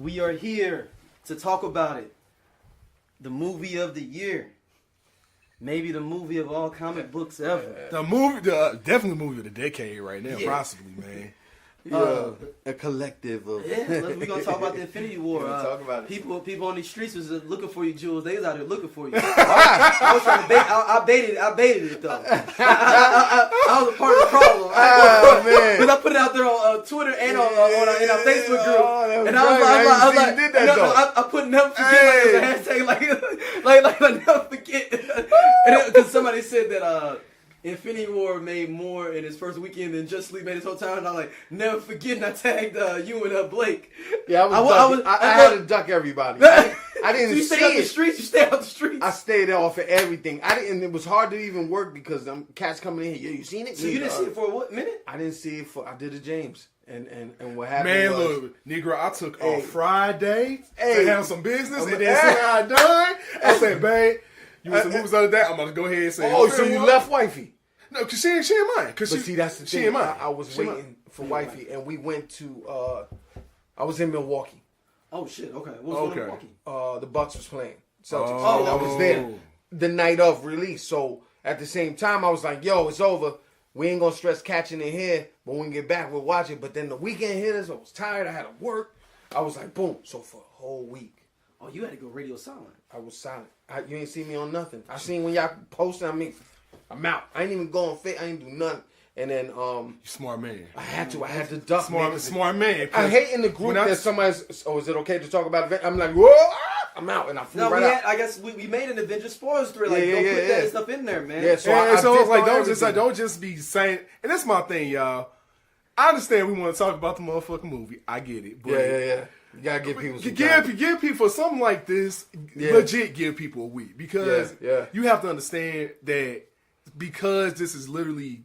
We are here to talk about it. The movie of the year. Maybe the movie of all comic books ever. Definitely the movie of the decade right now, possibly, man. A collective of. Yeah, we're gonna talk about the Infinity War. Talk about it. People on these streets was looking for you, Jules. They was out there looking for you. I was trying to bait. I baited it though. I was a part of the problem. Man, Because I put it out there on Twitter and on in our Facebook group, and I put never forget as a hashtag, like never forget, because somebody said that. Infinity War made more in his first weekend than Justice League made his whole time. And I'm like, never forgetting I tagged you and Blake. Yeah, I had to duck everybody. I didn't so you stay out the streets? You stay out the streets? I stayed off of everything. And it was hard to even work because cats coming in here. You seen it? So you didn't see it for what minute? I didn't see it I did it, James. And what happened Man, was, look, Negro, I took off Friday to Hey. handle some business, and then see how I done. I said, babe, you was the movies the other day. I'm going to go ahead and say, oh, so you left wifey? No, because she ain't mine. But see, that's the thing. She ain't mine. I was waiting for wifey, and we went to, I was in Milwaukee. Oh, shit. Okay. What was going on in Milwaukee? The Bucks was playing Celtics. And I was there the night of release. So at the same time, I was like, yo, it's over. We ain't going to stress catching it here. But when we get back, we'll watch it. But then the weekend hit us. I was tired. I had to work. I was like, boom. So for a whole week. Oh, you had to go radio silent. I was silent. You ain't see me on nothing. I seen when y'all posted, I'm out. I ain't even going fit. I ain't do nothing. And then You smart man. I had to duck. Smart man. I hate in the group that somebody's. Oh, is it okay to talk about it? I'm like, whoa, I'm out, and I flew right out. I guess we made an Avengers spoilers thread. Like, don't put that stuff in there, man. Yeah, so it's like don't just be saying. And that's my thing, y'all. I understand we want to talk about the motherfucking movie. I get it. But Yeah. You gotta give people some give people something like this. Legit, give people a week because you have to understand that because this is literally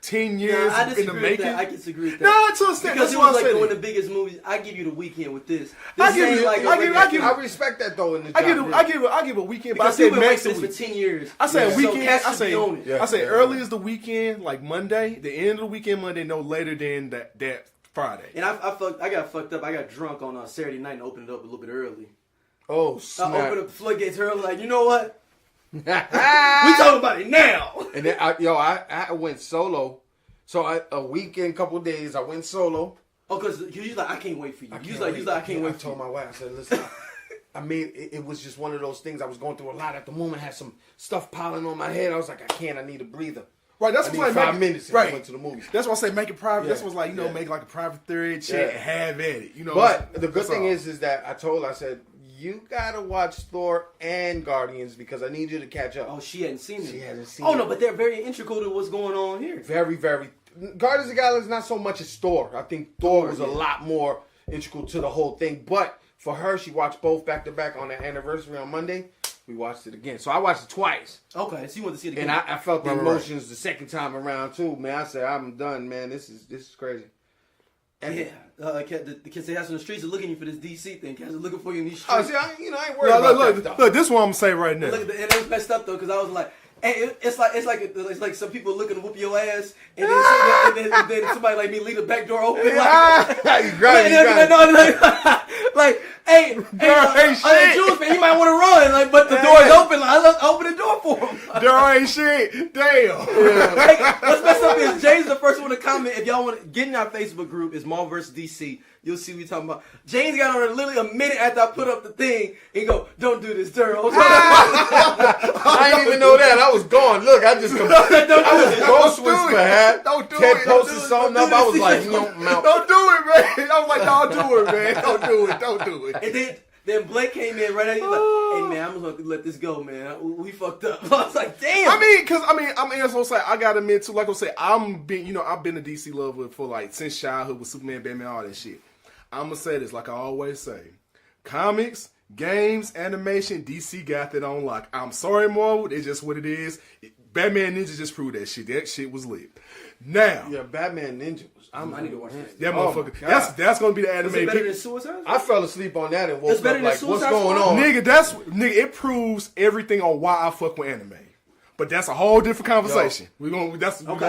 10 years in the making. I disagree with that. No, to understand. Because that's it why was I like said one of the biggest movies. I give you the weekend with this. I respect that though. In the I give a weekend, but I say max a week. For 10 years. I say a weekend. I say early as the weekend, like Monday. The end of the weekend, Monday, no later than that Friday. And I got fucked up. I got drunk on Saturday night and opened it up a little bit early. Oh, snap. I opened up the floodgates early. Like, you know what? We talking about it now. And then I went solo. So a weekend, couple of days, I went solo. Oh, because you like, I can't wait for you. You like, I can't wait. I told my wife, I said, listen, I mean, it was just one of those things. I was going through a lot at the moment. I had some stuff piling on my head. I was like, I need a breather. Right, that's why 5 minutes. And I went to the movies. That's why I say make it private. That's what's like, make like a private thread, chat, and have at it. But the good thing is that I said, you gotta watch Thor and Guardians because I need you to catch up. Oh, she hadn't seen it. She hasn't seen it. Oh no, but they're very integral to what's going on here. Very, very. Guardians of the Galaxy is not so much as Thor. I think Thor was a lot more integral to the whole thing. But for her, she watched both back to back on the anniversary on Monday. We watched it again. So I watched it twice. Okay, so you want to see it again. And I felt the emotions the second time around too, man. I said, I'm done, man. This is crazy. And the kids they have in the streets are looking you for this DC thing. Cats are looking for you in these streets. Oh, see, I ain't worried about that stuff. Look, this is what I'm gonna say right now. And it was messed up though, because I was like, it's like some people looking to whoop your ass, and then somebody like me leave the back door open. Hey, Jules, man, you might want to run. Like, but the door is open. Like, I open the door for him. There ain't shit. Damn. What's messed up is James the first one to comment. If y'all want to get in our Facebook group, it's Marvel vs. DC. You'll see what we talking about. James got on it literally a minute after I put up the thing and go, "Don't do this, Daryl." I didn't even know that. I was gone. Look, I was ghost whisper hat. Don't do Ted it. posted something up. I was like, mouth. Don't do it, man. I was like, don't do it, man. Don't do it. And then Blake came in right after. He's like, "Hey man, I'm just gonna let this go, man. We fucked up." I was like, "Damn." I mean, that's what I'm saying. I gotta admit too. Like I say, I've been a DC lover for like since childhood with Superman, Batman, all that shit. I'm gonna say this like I always say: comics, games, animation, DC got that on lock. I'm sorry, Marvel. It's just what it is. Batman Ninja just proved that shit. That shit was lit. Now, yeah, Batman Ninja was. I need to watch that. That motherfucker. That's gonna be the anime. Is it better than Suicide? I fell asleep on that and woke up like, what's Suicide going on? Nigga, it proves everything on why I fuck with anime. But that's a whole different conversation. We're gonna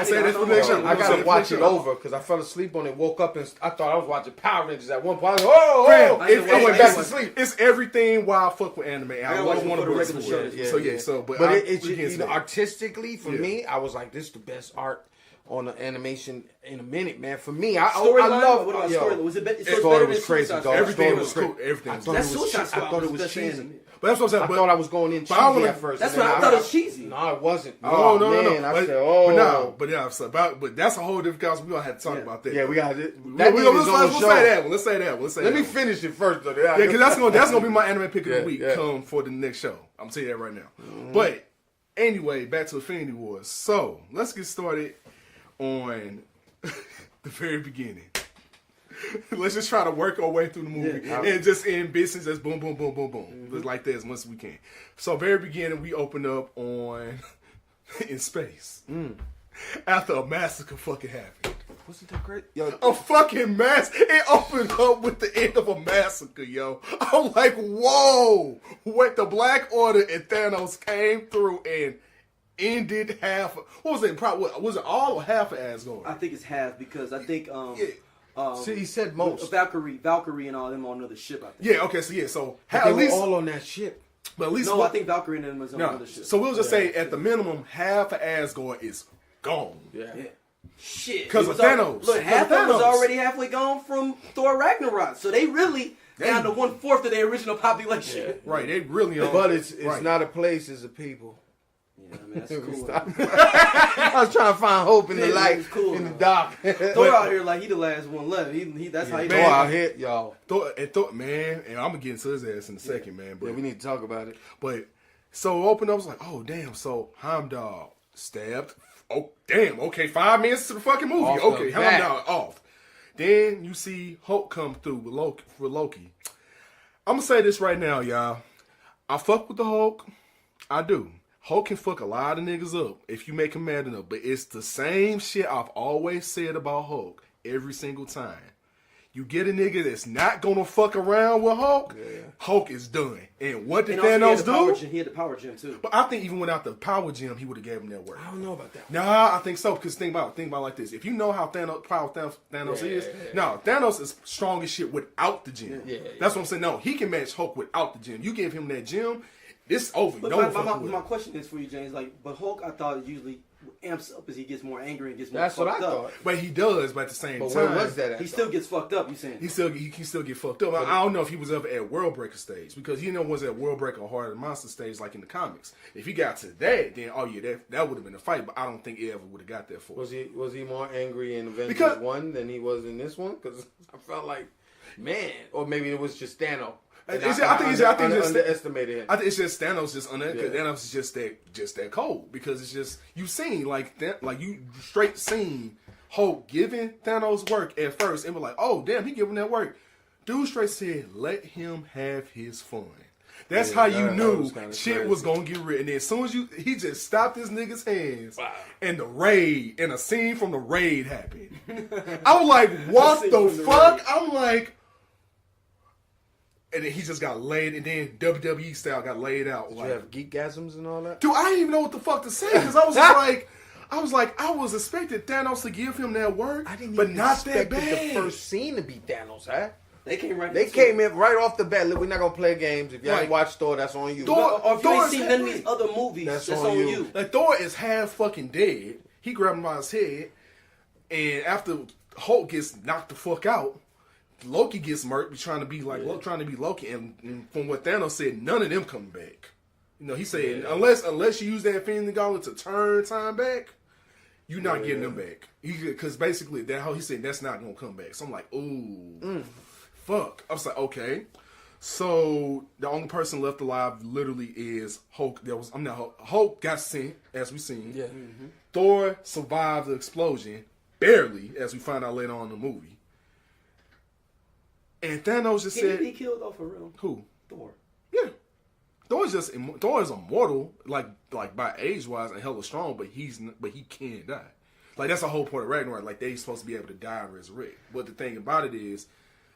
say this for the next show. I gotta watch it over because I fell asleep on it. Woke up and I thought I was watching Power Rangers at one point. I went back to sleep. It's everything why I fuck with anime. I don't want to break the show. But it's artistically for me, I was like, this is the best art on the animation in a minute, man. For me, I love. What about story? Was it better? Story was crazy, dog. Everything was cool. Everything. That's Suicide Squad. I thought it was cheesy. But that's what I'm saying. I thought I was going in cheesy at first. That's what I thought it was cheesy. No, it wasn't. No. I said, But that's a whole different conversation. We're gonna have to talk about that. Yeah, we got it. Let's say that one. Let me finish it first, though. Yeah, because that's gonna be my anime pick of the week. Come for the next show. I'm telling you that right now. But anyway, back to Infinity Wars. So let's get started on the very beginning. Let's just try to work our way through the movie and just end business as boom, boom, boom, boom, boom. Just like that as much as we can. So very beginning, we open up on in space after a massacre fucking happened. Wasn't that great? A fucking It opened up with the end of a massacre, yo. I'm like, whoa! What the Black Order and Thanos came through and ended half. What was it? Was it all or half of Asgard? I think it's half because I think See, he said most. Valkyrie, and all them on another ship. I think. Yeah. Okay. So they were all on that ship. But at least I think Valkyrie and them was on another ship. So we'll just say at the minimum, half of Asgard is gone. Yeah. Shit. Because of Thanos. Look, half of them was already halfway gone from Thor Ragnarok. So they really down to 1/4 of their original population. Yeah. Right. They really are. But it's not a place, it's a people. Yeah, I mean, that's cool. I was trying to find hope in the light, cool, in the dark. Thor out here like he the last one left. That's how he Thor out here, y'all. Thor, man, and I'm gonna get into his ass in a second, man. But we need to talk about it. But so open up, I was like, oh damn. So Heimdall stabbed. Oh damn. Okay, 5 minutes to the fucking movie. Okay, Heimdall off. Then you see Hulk come through with Loki. I'm gonna say this right now, y'all. I fuck with the Hulk. I do. Hulk can fuck a lot of niggas up if you make him mad enough. But it's the same shit I've always said about Hulk every single time. You get a nigga that's not gonna fuck around with Hulk, Hulk is done. And what did Thanos do? He had the power gem too. But I think even without the power gem, he would have gave him that work. I don't know about that. Nah, I think so. Because think about it like this. If you know how Thanos is, no, Thanos is strong as shit without the gem. That's what I'm saying. No, he can match Hulk without the gem. You give him that gem, it's over. But my question is for you, James. But Hulk, I thought usually amps up as he gets more angry and gets more fucked up. That's what I thought. But he does, but at the same time. Where was that at? He still gets fucked up, you saying? He can still get fucked up. I don't know if he was ever at World Breaker stage, because he was at World Breaker or Heart of the Monster stage like in the comics. If he got to that, then that would have been a fight, but I don't think he ever would have got that far. Was he more angry in Avengers 1 than he was in this one? Because I felt like, man, or maybe it was just Thanos. I think underestimated him. I think it's just Thanos Thanos is just that cold, because it's just you seen you straight seen Hulk giving Thanos work at first and be like, oh damn, he giving that work. Dude straight said, let him have his fun. That's how you knew shit was gonna get real. And then as soon as he just stopped his nigga's hands, and a scene from the raid happened. I was like, what the fuck? I'm like. And then he just got laid, and then WWE style got laid out. Did you have geekgasms and all that? Dude, I didn't even know what the fuck to say, because I was just I was expecting Thanos to give him that work, but not that bad. The first scene to be Thanos, huh? They came in right off the bat. Look, we're not gonna play games. If y'all ain't watched Thor, that's on you. Or if you ain't seen none of these other movies, that's on you. Like, Thor is half fucking dead. He grabbed him by his head, and after Hulk gets knocked the fuck out, Loki gets murked, trying to be Loki, and from what Thanos said, none of them come back. You know, he said unless you use that Infinity Gauntlet to turn time back, you're not getting them back. Because basically he said that's not gonna come back. So I'm like, ooh, fuck. I was like, okay. So the only person left alive literally is Hulk. Hulk got sent, as we seen. Yeah. Mm-hmm. Thor survived the explosion barely, as we find out later on in the movie. And Thanos just said, "Can he be killed though for real?" Who? Thor. Yeah, Thor is immortal, like by age wise and hella strong, but he can't die. Like, that's the whole point of Ragnarok. Like, they supposed to be able to die and resurrect. But the thing about it is,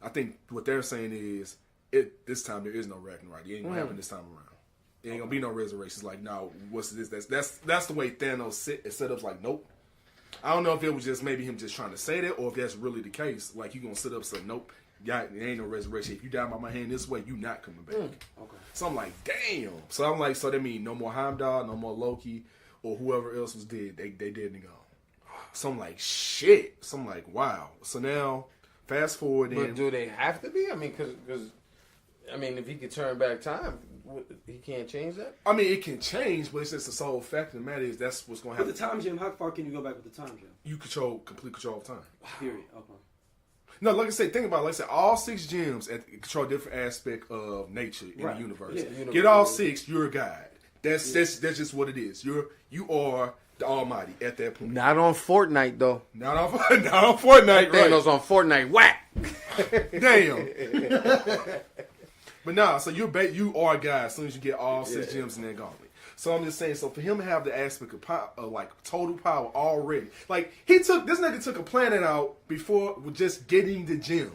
I think what they're saying is, this time there is no Ragnarok. It ain't gonna happen this time around. There ain't gonna be no resurrections. Like, no, what's this? That's the way Thanos set up. Like, nope. I don't know if it was just maybe him just trying to say that, or if that's really the case. Like, you gonna sit up and say, nope, there ain't no resurrection. If you die by my hand this way, you not coming back. Okay. So I'm like, damn. So I'm like, so that mean no more Heimdall, no more Loki, or whoever else was dead. They dead and gone. So I'm like, shit. So I'm like, wow. So now, fast forward. But do they have to be? I mean, because if he could turn back time, he can't change that? I mean, it can change, but it's just the sole fact of the matter is that's what's going to happen. With the time gem, how far can you go back with the time gem? You control complete control of time. Period. Okay. No, like I said, think about it. Like I said, all 6 gems control a different aspect of nature in the universe. Yeah. Get all 6, you're a god. That's just what it is. You are the Almighty at that point. Not on Fortnite though. Not on Fortnite, right? Thanos on Fortnite. Whack. Damn. But nah, so you are a guy as soon as you get all 6 gems in that gauntlet. So I'm just saying, so for him to have the aspect of power, like total power already, like this nigga took a planet out before with just getting the gem.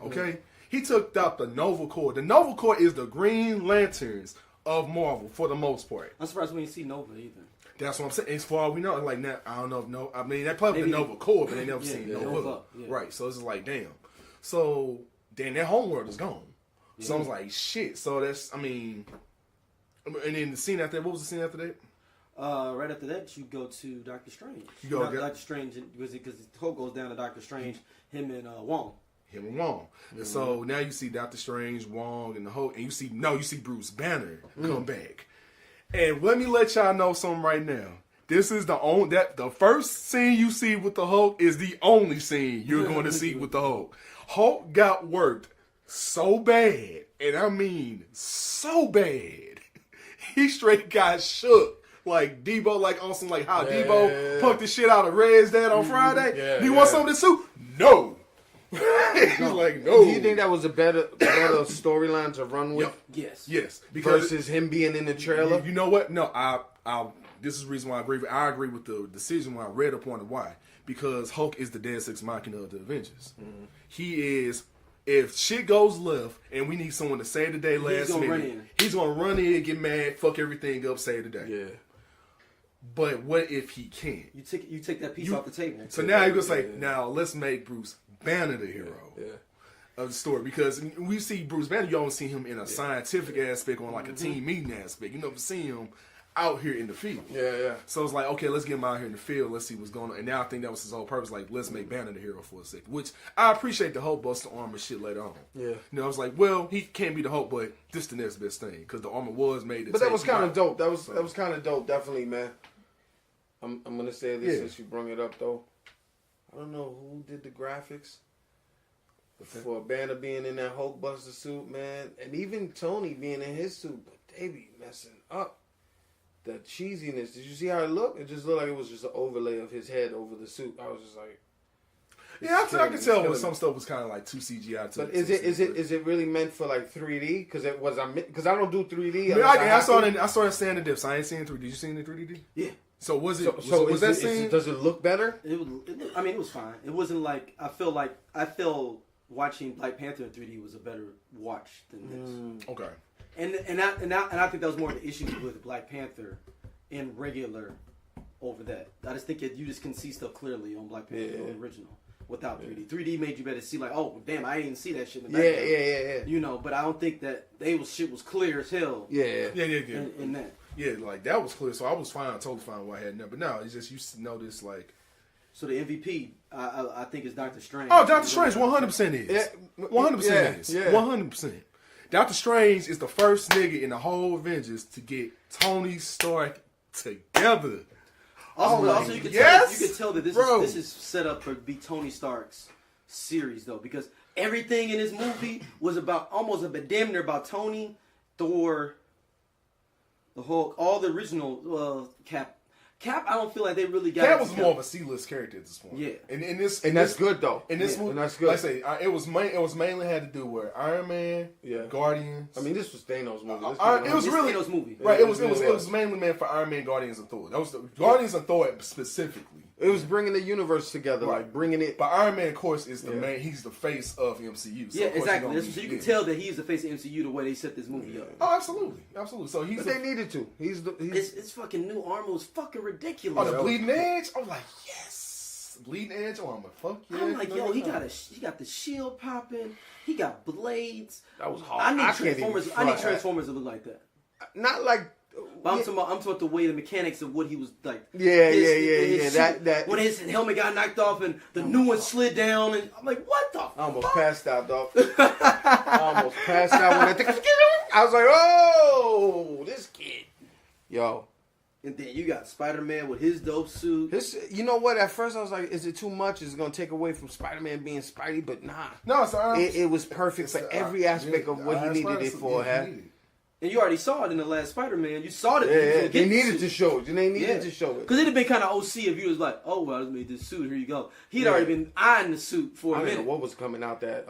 Okay, he took out the Nova Corps. The Nova Corps is the Green Lanterns of Marvel for the most part. I'm surprised we didn't see Nova either. That's what I'm saying. As far as we know, like now, I don't know if I mean, they probably the Nova Corps, but they never seen Nova. Yeah. Right. So it's just like, damn. So then their homeworld is gone. So I was like, shit. So that's, I mean, and then the scene after that, what was the scene after that? Right after that, you go to Doctor Strange. Doctor Strange, because Hulk goes down to Doctor Strange, him and Wong. And so now you see Doctor Strange, Wong, and the Hulk, and you see Bruce Banner come back. And let me let y'all know something right now. This is the first scene you see with the Hulk is the only scene you're going to see with the Hulk. Hulk got worked so bad, and I mean so bad, he straight got shook. Like Debo, like on some like how Debo punked the shit out of Red's dad on Friday. You want some of this soup? No. He's like, no. Do you think that was a better storyline to run with? Yes. Because versus him being in the trailer? You know what? No, this is the reason why I agree with the decision when I read upon it. Why? Because Hulk is the Deus Ex Machina of the Avengers. He is. If shit goes left and we need someone to save the day last minute, he's gonna run in, get mad, fuck everything up, save the day. Yeah. But what if he can't? You take that piece off the table. So now you're gonna say, now let's make Bruce Banner the hero of the story, because we see Bruce Banner, you always see him in a scientific aspect, on like a team meeting aspect. You never see him out here in the field. So it's like, okay, let's get him out here in the field. Let's see what's going on. And now I think that was his whole purpose. Like, let's make Banner the hero for a second. Which I appreciate the Hulk buster armor shit later on. You know, I was like, well, he can't be the Hulk, but this is the next best thing, because the armor was made. But that was kind of dope. That was kind of dope, definitely, man. I'm gonna say this since you brought it up though. I don't know who did the graphics for Banner being in that Hulk buster suit, man, and even Tony being in his suit, but they be messing up. The cheesiness. Did you see how it looked? It just looked like it was just an overlay of his head over the suit. I was just like, I could tell when some stuff was kind of like too CGI. But is it really meant for like 3D? Because I don't do 3D. I saw that standard diffs. I ain't seen 3D. Did you see the 3D? Yeah. So was that scene? Does it look better? It was fine. It wasn't like I feel watching Black Panther in 3D was a better watch than this. Okay. And I think that was more the issue with Black Panther in regular over that. I just think you just can see stuff clearly on Black Panther the original without 3D. 3D made you better see like, oh damn, I didn't see that shit in the background. Yeah. You know, but I don't think that shit was clear as hell. Yeah. In that. Yeah, like that was clear. So I was fine, totally fine with what I had in there. But no, it's just you notice like. So the MVP, I think is Doctor Strange. Oh, Doctor Strange, 100% is. 100% is. 100%. Doctor Strange is the first nigga in the whole Avengers to get Tony Stark together. Also, you could tell that this is set up for be Tony Stark's series though, because everything in this movie was about almost damn near about Tony, Thor, the Hulk, all the original Cap. Cap, I don't feel like they really got. Cap was more of a C-list character at this point. Yeah, and that's good though. In this movie, and that's good. Like I say, it was mainly had to do with Iron Man, Guardians. I mean, this was Thanos' movie. It was really Thanos' movie, right? It was mainly meant for Iron Man, Guardians, and Thor. That was the Guardians and Thor specifically. It was bringing the universe together, like bringing it. But Iron Man, of course, is the main. He's the face of MCU. So yeah, exactly. So you can tell that he's the face of MCU the way they set this movie up. Oh, absolutely. So he's. But they needed to. It's fucking new armor was fucking ridiculous. Oh, the Bleeding Edge. I'm like, yes, Bleeding Edge armor. Fuck yeah. I'm like, yo, he got the shield popping. He got blades. That was hard. I need Transformers to look like that. Not like. But I'm talking about the way the mechanics of what he was like. Yeah. That when his helmet got knocked off and the new one slid down, and I'm like, what the? I almost passed out, dog. I almost passed out when I was like, oh, this kid, yo. And then you got Spider-Man with his dope suit. You know what? At first I was like, is it too much? Is it gonna take away from Spider-Man being Spidey? But nah. No, it was perfect for every aspect of what he needed it for. And you already saw it in the last Spider-Man. You saw it. Yeah, they needed to show it. They needed to show it. Because it'd have been kind of OC if you was like, oh, well, I just made this suit. Here you go. He'd already been eyeing the suit for a minute. I don't know what was coming out that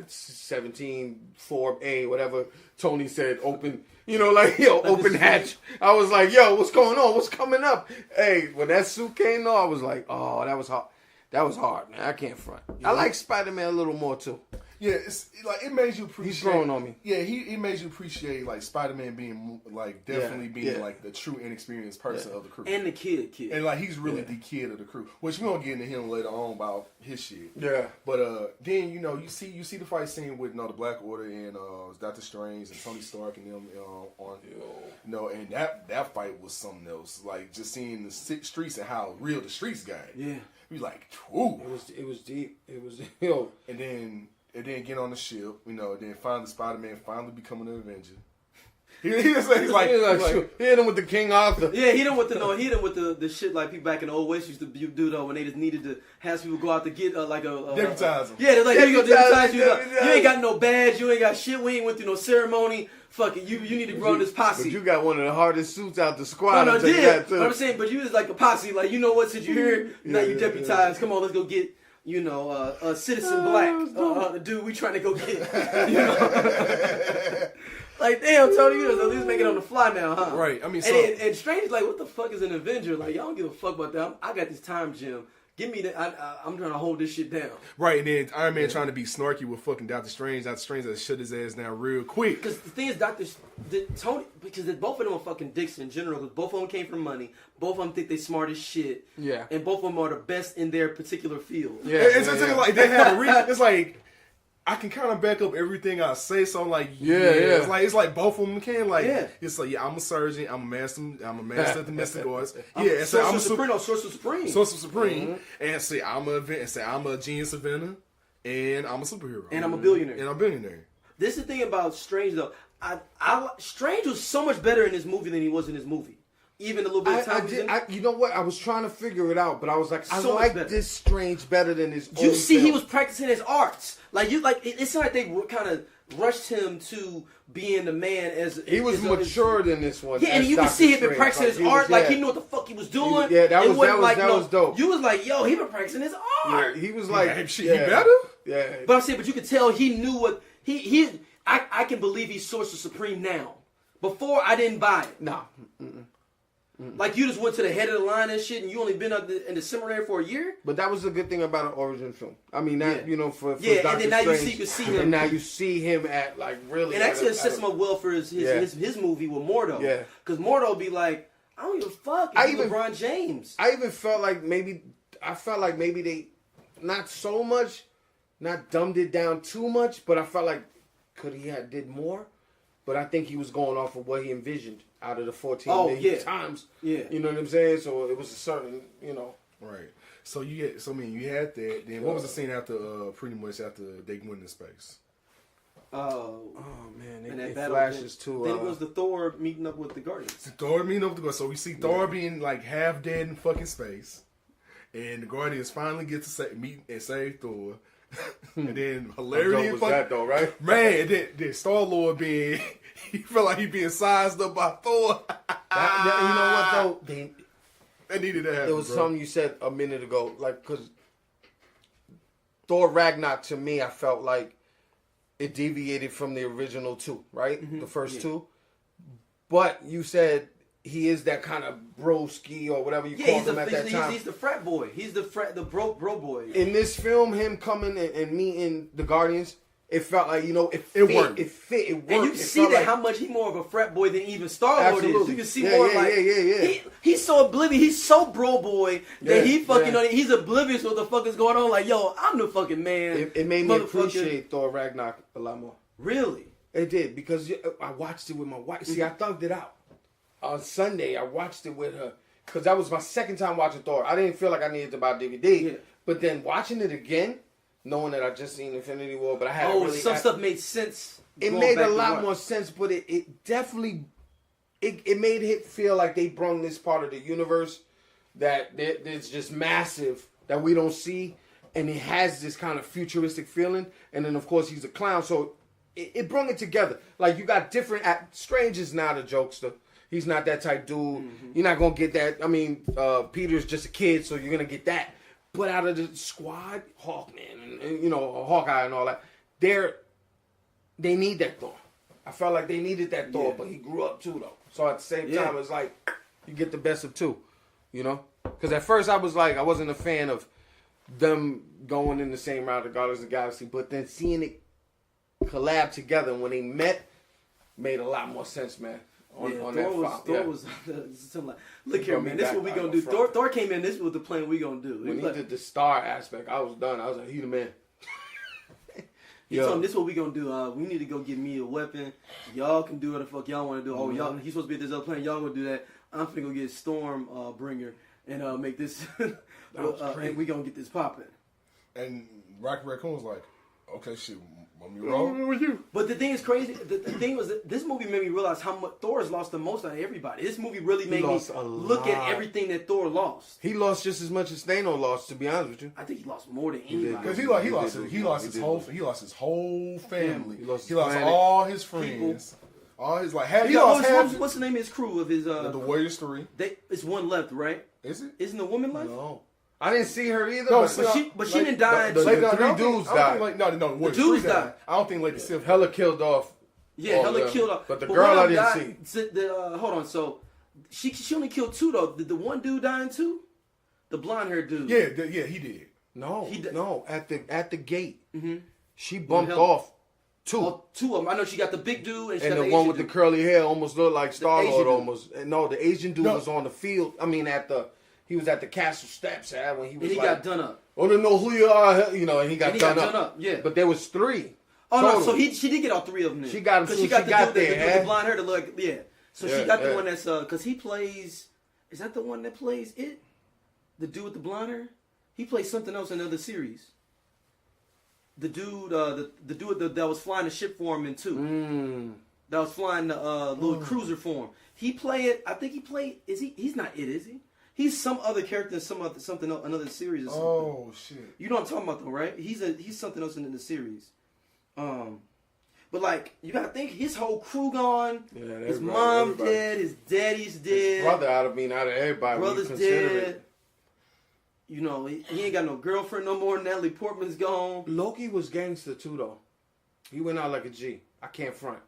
17-4A, whatever Tony said, open, open hatch. I was like, yo, what's going on? What's coming up? Hey, when that suit came on, I was like, oh, that was hard. That was hard, man. I can't front. Yeah. I like Spider-Man a little more, too. Yeah, it's like it made you appreciate. He's growing on me. Yeah, he made you appreciate like Spider-Man being like definitely being like the true inexperienced person of the crew and the kid, and like he's really the kid of the crew. Which we're gonna get into him later on about his shit. Yeah, but then you see the fight scene with the Black Order and Doctor Strange and Tony Stark and them and that fight was something else. Like just seeing the streets and how real the streets got. Yeah, we was like, ooh, it was deep. It was And then get on the ship, then finally Spider-Man finally becoming an Avenger. He's like he hit him with the King Arthur. Yeah, he hit him with the shit like people back in the old West used to do though when they just needed to have people go out to get deputize them. Yeah, they're like, here you go, deputize you. You ain't got no badge, you ain't got shit, we ain't went through no ceremony. Fuck it, you need to grow this posse. But you got one of the hardest suits out the squad. No, did. But I'm saying, but you was like a posse, like you know what? Since you here, now you deputized. Come on, let's go get. Citizen Black, dude, we trying to go get, like, damn, Tony, you at least make it on the fly now, huh? Right, I mean, and Strange like, what the fuck is an Avenger? Like, y'all don't give a fuck about that. I got this time gem. Give me that. I'm trying to hold this shit down. Right, and then Iron Man trying to be snarky with fucking Doctor Strange. Doctor Strange had to shut his ass down real quick. Because the thing is, Tony, because both of them are fucking dicks in general. Because both of them came from money. Both of them think they smart as shit. Yeah. And both of them are the best in their particular field. Yeah. It's like they have a reason. It's like I can kind of back up everything I say. So I'm like, It's like both of them can. Like, it's like, I'm a surgeon. I'm a master of domestic arts. Yeah, I'm a Sorcerer Supreme. Sorcerer Supreme. Mm-hmm. And say I'm a genius inventor. And I'm a superhero. And I'm a billionaire. And I'm a billionaire. This is the thing about Strange though. Strange was so much better in this movie than he was in his movie. Even a little bit of time. You know what? I was trying to figure it out, but I was like, I like this Strange better than his. You see, he was practicing his arts. It's not like they kind of rushed him to being the man as he was mature than this one. Yeah, and you can see him been practicing his art. Like he knew what the fuck he was doing. That was dope. You was like, yo, he been practicing his art. Yeah, he was like, he better. Yeah, but I'm saying, but you could tell he knew what he. I can believe he's Sorcerer Supreme now. Before I didn't buy it. Nah. Like you just went to the head of the line and shit, and you only been up in the seminary for a year. But that was the good thing about an origin film. I mean, for Doctor and then now Strange, you see him, and now you see him at like really. And actually, it sets him up well for his movie with Mordo. Yeah, because Mordo be like, I don't give a fuck. LeBron James. I even felt like maybe they not so much, not dumbed it down too much, but I felt like could he have did more. But I think he was going off of what he envisioned out of the 14 million times. Yeah. You know what I'm saying? So it was a certain, Right. So you had that. Then what was the scene after pretty much after they went into space? Oh man, it battle, flashes too. Then it was the Thor meeting up with the Guardians. Thor meeting up with the Guardians. So we see Thor being like half dead in fucking space. And the Guardians finally get to meet and save Thor. And then hilarity was that though, right? Man, then Star-Lord he felt like he being sized up by Thor. You know what though? That needed to happen. It was something you said a minute ago, like because Thor Ragnarok to me, I felt like it deviated from the original two, right? Mm-hmm. The first two. But you said he is that kind of broski or whatever you call him at that time. He's the frat boy. He's the bro boy. In this film, him coming and meeting the Guardians, it felt like, it worked. It fit. It worked. And you can see that how much he more of a frat boy than even Star-Lord is. You can see more he's so oblivious. He's so bro boy that he fucking he's oblivious to what the fuck is going on. Like, yo, I'm the fucking man. It made me appreciate Thor Ragnarok a lot more. Really? It did, because I watched it with my wife. See, I thugged it out. On Sunday, I watched it with her, because that was my second time watching Thor. I didn't feel like I needed to buy DVD. But then watching it again, knowing that I just seen Infinity War, but I had stuff made sense. It made a lot more sense, but it definitely it made it feel like they brought this part of the universe that it's just massive that we don't see, and it has this kind of futuristic feeling. And then of course he's a clown, so it brought it together. Like, you got different. Strange is not a jokester. He's not that type dude. Mm-hmm. You're not gonna get that. I mean, Peter's just a kid, so you're gonna get that. But out of the squad, Hawkman and Hawkeye and all that, they need that Thor. I felt like they needed that Thor, but he grew up too, though. So at the same time, it's like you get the best of two, Because at first I was like, I wasn't a fan of them going in the same route of Guardians of the Galaxy, but then seeing it collab together when they met made a lot more sense, man. Thor was look here, man. This is what we gonna do. Thor came in. This was the plan we gonna do. When he did the star aspect, I was done. I was like, he the man. He told him, this is what we gonna do. We need to go get me a weapon. Y'all can do what the fuck y'all want to do. Oh, y'all, he's supposed to be at this other planet. Y'all gonna do that. I'm finna go get Storm Bringer and make this. And we gonna get this popping. And Rocky Raccoon was like, okay, shit. With you. But the thing is crazy. The thing was that this movie made me realize how much Thor has lost the most out of everybody. This movie really made me look at everything that Thor lost. He lost just as much as Thanos lost, to be honest with you. I think he lost more than anybody. Because he lost his whole family. He lost all his friends. All his what's the name of his crew of his the Warriors 3? It's one left, right? Is it? Isn't the woman left? No. I didn't see her either. No, but she didn't die. The three dudes died. The dudes died. I don't think Lady Sif Hella killed off. Yeah, Hella killed off. But the girl I didn't see. Hold on, so she only killed two though. Did the one dude die in two? The blonde haired dude. Yeah, he did. No, at the gate. Mm-hmm. She bumped off two. Oh, two of them. I know she got the big dude and the one with the curly hair almost looked like Star-Lord almost. No, the Asian dude was on the field. I mean, he was at the castle steps when he was. And he got done up. I don't know who you are, and he got done up. Yeah, but there was three. Oh total. No, so she did get all three of them. Then. She got him. Because she got the dude with the blonde hair to look. Yeah, so she got the one that's because he plays. Is that the one that plays it? The dude with the blonde hair. He plays something else in another series. The dude, the dude that was flying the ship for him in 2. That was flying the little cruiser for him. He played. I think he played. Is he? He's not it, is he? He's some other character in something else, another series or something. Oh shit! You know what I'm talking about though, right? He's something else in the series. But like you gotta think, his whole crew gone. Yeah, his mom dead. His daddy's dead. His brother out of everybody. Brother's dead. You know, he ain't got no girlfriend no more. Natalie Portman's gone. Loki was gangster too though. He went out like a G. I can't front.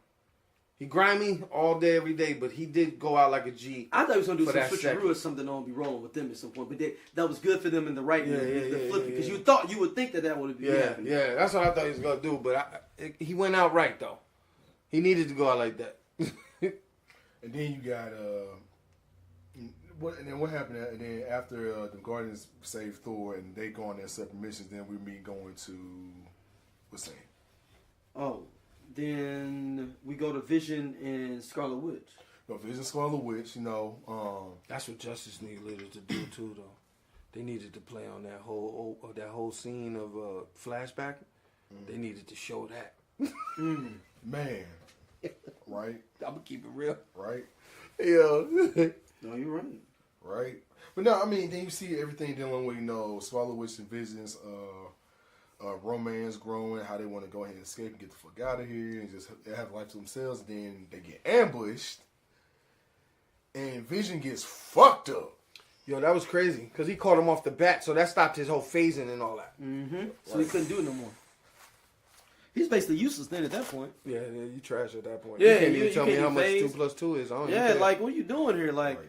He grimy all day, every day, but he did go out like a G. I thought he was going to do some switcheroo or something on be rolling with them at some point. But that was good for them in the writing, the flipping. Because you would think that would be happening. Yeah, that's what I thought he was going to do. But he went out right, though. He needed to go out like that. And then you got... what happened? And then after the Guardians save Thor and they go on their separate missions, then we meet going to... What's that? Oh... Then we go to Vision and Scarlet Witch. No, Vision, Scarlet Witch, That's what Justice needed to do too, though. They needed to play on that whole scene of flashback. They needed to show that. Man, right? I'm gonna keep it real, right? Yeah. No, you're right. Right, but no, I mean, then you see everything dealing with Scarlet Witch and Vision's romance growing, how they want to go ahead and escape and get the fuck out of here and just have life to themselves. Then they get ambushed, and Vision gets fucked up. Yo, that was crazy because he caught him off the bat, so that stopped his whole phasing and all that. Mm-hmm. So he couldn't do it no more. He's basically useless then at that point. Yeah, you trash at that point. Yeah, you can't even tell me how much phase. 2 plus 2 is. I don't Yeah, even like what you doing here? Like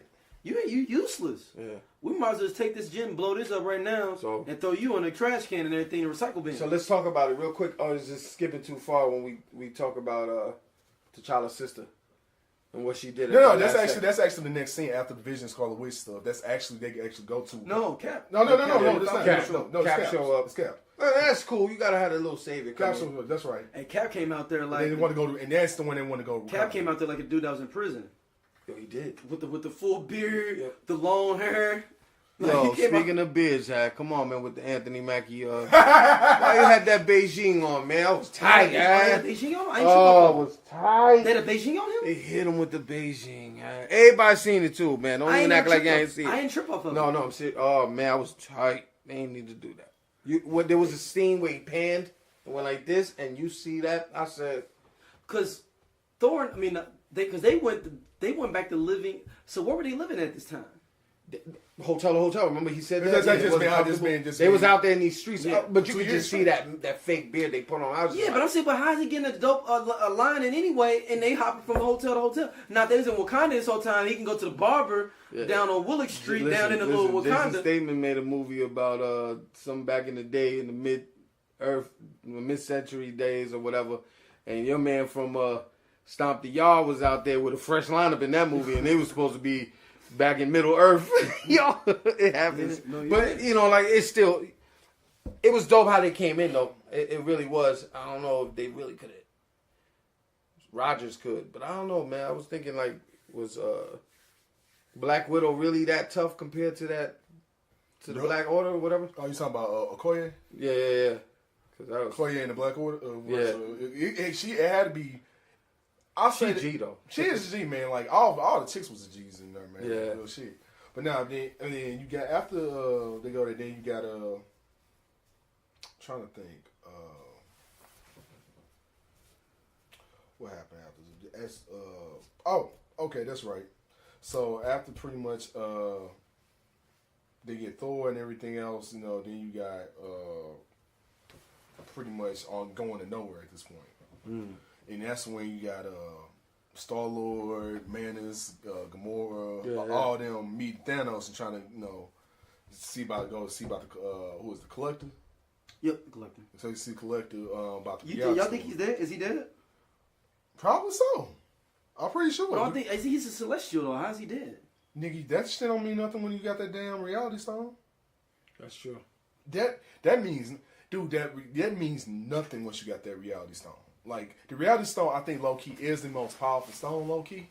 you useless. Yeah. We might as well just take this gym, blow this up right now, and throw you in the trash can and everything, the recycle bin. So let's talk about it real quick. Oh, it's just skipping too far when we talk about T'Challa's sister and what she did. No, that's actually the next scene after the Vision Scarlet Witch stuff. That's actually they can actually go to. No, Cap. No, it's not. Cap. No, Cap show up. It's Cap. Well, that's cool. You gotta have a little savior. Cap show up. That's right. And Cap came out there like they want to go to, and that's the one they want to go. Cap came out there like a dude that was in prison. Yo, he did with the full beard, the long hair. Yo, speaking of beards, come on, man, with the Anthony Mackie. Why you had that Beijing on, man? I was tight, had Beijing on? I was tight. They had a Beijing on him? They hit him with the Beijing. Everybody seen it too, man. Don't even act like you ain't seen it. I ain't trip off of it. No, I'm serious. Oh, man, I was tight. They ain't need to do that. There was a scene where he panned and went like this, and you see that? I said... Because Thor, I mean, they went back to living... So where were they living at this time? Hotel to hotel. Remember he said that? They was out there in these streets. Yeah. But you could just see that fake beard they put on. But I'm saying, but how is he getting a dope line in anyway? And they hopping from hotel to hotel. Now, if they was in Wakanda this whole time, he can go to the barber down on Willock Street, down in the little Wakanda. Jason Statham made a movie about some back in the day in the mid-century days or whatever. And your man from Stomp the Yard was out there with a fresh lineup in that movie, and they was supposed to be back in Middle Earth. Yo, it happens. But, like, it's still... It was dope how they came in, though. It really was. I don't know if they really could have... Rogers could. But I don't know, man. I was thinking, like, was Black Widow really that tough compared to the Black Order or whatever? Oh, you talking about Okoye? Yeah. Okoye and the Black Order? It had to be... She G though. She is a G, man. Like all the chicks was the G's in there, man. Yeah. Real shit. But now then you got after they go there, then you got trying to think what happened after okay, that's right. So after pretty much they get Thor and everything else, then you got pretty much on going to nowhere at this point. And that's when you got Star-Lord, Manus, Gamora, all them meet Thanos and trying to, see about the who is the Collector? Yep, the Collector. So you see Collector about the y'all think he's dead? Is he dead? Probably so. I'm pretty sure. But I don't think he's a Celestial though. How's he dead? Nigga, that shit don't mean nothing when you got that damn reality stone. That's true. That means, dude, that means nothing once you got that reality stone. Like, the reality stone, I think, low-key, is the most powerful stone, low-key.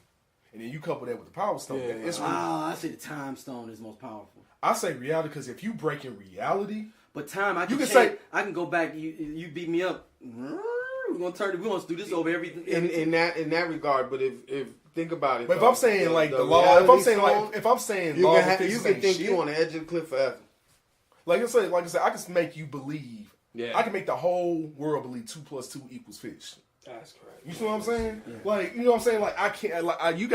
And then you couple that with the power stone. Yeah. It's really, I say the time stone is most powerful. I say reality because if you break in reality... But time, I can go back, you beat me up. We're going to do this over everything. In that regard, but if think about it. But if I'm saying, like, the law... If I'm saying law of physics, you can think you on the edge of the cliff forever. Like I said, I can make you believe... Yeah. I can make the whole world believe 2 + 2 = fish. That's correct. You see what I'm saying? Yeah. Like, you know what I'm saying? Like, I can't, like, you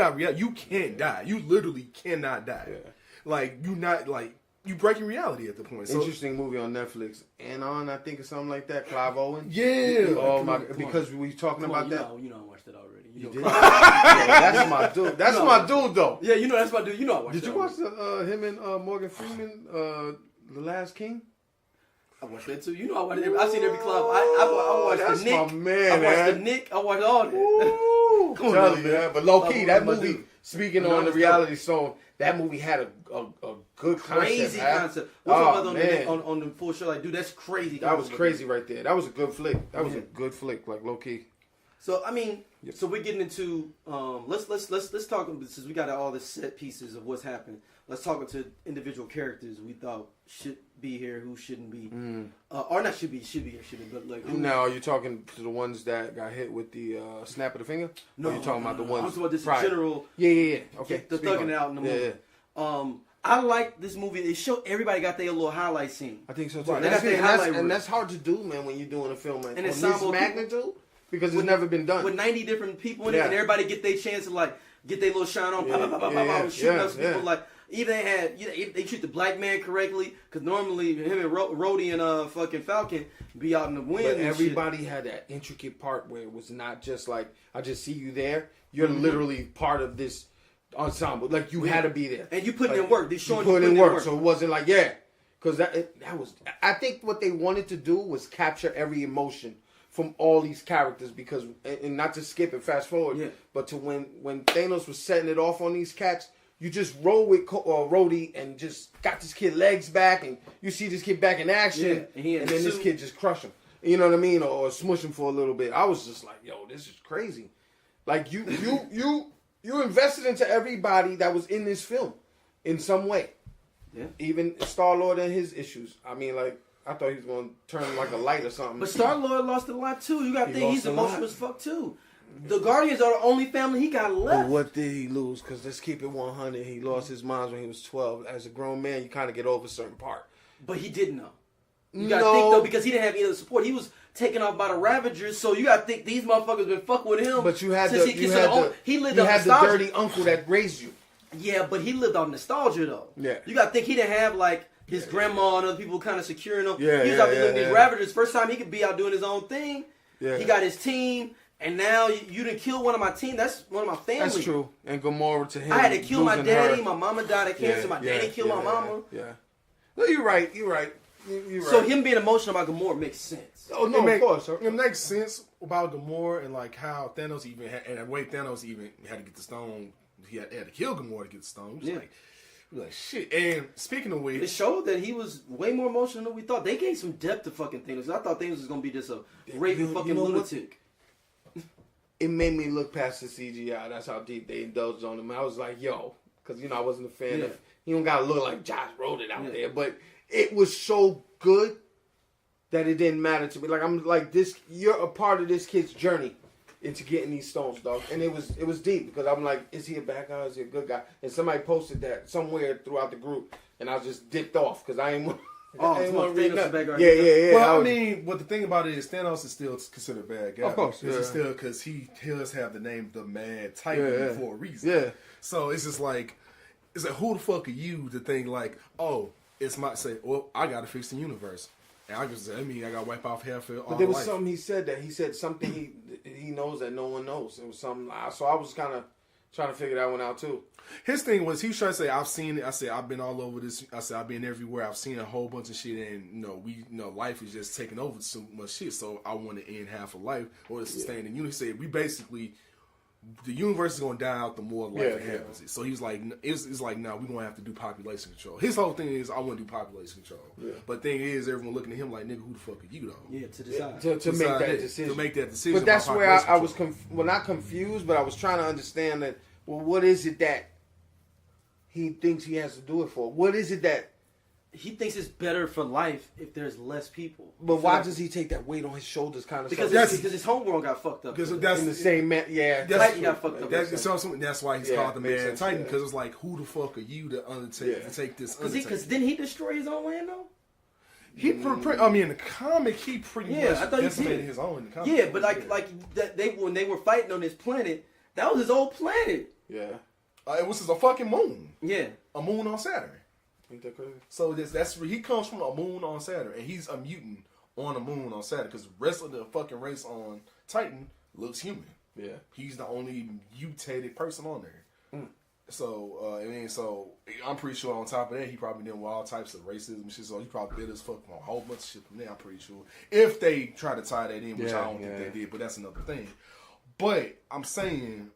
can't die. You literally cannot die. Yeah. Like, you breaking reality at the point. So, interesting movie on Netflix. Anon, I think, or something like that. Clive Owen. Yeah. Oh, my, because we talking about that. You know I watched that already. You did? Yeah, that's my dude. That's my dude, though. Yeah, that's my dude. You know I watched that. Did you watch him and Morgan Freeman, The Last King? I watched that too. I watched I've seen every club. I watched that's the Nick. My man, I watched the Nick. I watched all that. Come on, man. But low key, that movie. Speaking on the reality stone, that movie had a good crazy concept. We're talking about on the full show. Like, dude, that's crazy. That was crazy right there. That was a good flick. That was a good flick. Like low key. So I mean, so we're getting into let's talk, since we got all the set pieces of what's happened. Let's talk to individual characters we thought should be here, who shouldn't be, or not should be here, but like. Who, now, are you talking to the ones that got hit with the snap of the finger? No, or are you talking about the ones? I'm talking about this general. Yeah. Okay, the thugging it out in the movie. Yeah. I like this movie. It showed everybody got their little highlight scene. I think so too. Right. And that's hard to do, man, when you're doing a film like this magnitude, because it's never been done. With 90 different people in it, and everybody get their chance to like get their little shine on, shooting up some people like. Even they treat the black man correctly, because normally him and Rhodey and fucking Falcon be out in the wind. But and everybody shit. had that intricate part where it was not just like, I just see you there. You're literally part of this ensemble. Like, you had to be there. And you putting in work. They showing you putting in work. work. So it wasn't like, because that was, I think what they wanted to do was capture every emotion from all these characters, because, and not to skip and fast forward, but to when Thanos was setting it off on these cats, you just roll with Rhodey and just got this kid legs back, and you see this kid back in action, and then this kid just crush him. You know what I mean? Or smush him for a little bit. I was just like, yo, this is crazy. Like, you invested into everybody that was in this film in some way. Yeah. Even Star-Lord and his issues. I mean, like, I thought he was going to turn like a light or something. But Star-Lord lost a lot, too. You got to think he's emotional as fuck, too. The Guardians are the only family he got left. But what did he lose? Because let's keep it 100. He lost his mind when he was 12. As a grown man, you kind of get over a certain part. But he didn't know. You got to think, though, because he didn't have any other support. He was taken off by the Ravagers, so you got to think these motherfuckers been fucking with him. But you had since he lived on the dirty uncle that raised you. Yeah, but he lived on nostalgia, though. Yeah. You got to think he didn't have, like, his grandma and other people kind of securing him. Yeah, he was out there living these Ravagers. First time he could be out doing his own thing. Yeah. He got his team. And now you didn't kill one of my team. That's one of my family. That's true. And Gamora to him. I had to kill my daddy. My mama died of cancer. My daddy killed my mama. Yeah. No, you're right. So him being emotional about Gamora makes sense. Oh no, of course. It makes sense about Gamora and like how Thanos even had, and the way Thanos even had to get the stone. He had to kill Gamora to get the stone. He was like shit. And speaking of which, it showed that he was way more emotional than we thought. They gave some depth to fucking Thanos. I thought Thanos was gonna be just a raving fucking lunatic. It made me look past the CGI. That's how deep they indulged on him. I was like, yo, because, I wasn't a fan of, he don't got to look like Josh Brolin out there. But it was so good that it didn't matter to me. Like, I'm like, you're a part of this kid's journey into getting these stones, dog. And it was deep, because I'm like, is he a bad guy or is he a good guy? And somebody posted that somewhere throughout the group, and I just dipped off, because I ain't want Yeah. Well, I mean, but the thing about it is Thanos is still considered a bad guy. Of course, because he does have the name the Mad Titan for a reason. Yeah. So it's just like, who the fuck are you to think like, oh, it's my say, well, I gotta fix the universe, and I gotta wipe off half of all. But there was something he said something he knows that no one knows. It was something. So I was kind of trying to figure that one out too. His thing was he was trying to say, I've seen it. I said, I've been all over this. I said, I've been everywhere. I've seen a whole bunch of shit, and life is just taking over so much shit. So I want to end half of life or to sustain the universe. He said, the universe is going to die out the more life happens. So he was like, it's like, no, we're going to have to do population control. His whole thing is, I want to do population control. Yeah. But the thing is, everyone looking at him like, nigga, who the fuck are you, though? Yeah, to decide. To make that decision. To make that decision. But that's where I was, not confused, but I was trying to understand that, well, what is it that he thinks he has to do it for? What is it that he thinks it's better for life if there's less people? But why does he take that weight on his shoulders? Kind of because his homeworld got fucked up. Because that's in the same Titan got fucked up. That's why he's called the Man Titan, because it's like, who the fuck are you to take this? Because didn't he destroy his own land though? In the comic, he pretty much decimated his own. In the comic, yeah, but when they were fighting on this planet, that was his old planet. Yeah. It was a fucking moon. Yeah. A moon on Saturn. Ain't that crazy? So that's he comes from a moon on Saturn, and he's a mutant on a moon on Saturn, because the rest of the fucking race on Titan looks human. Yeah. He's the only mutated person on there. Mm. So, I'm pretty sure on top of that, he probably did all types of racism and shit, so he probably did as fuck a whole bunch of shit from there, I'm pretty sure. If they try to tie that in, which I don't think they did, but that's another thing. But I'm saying,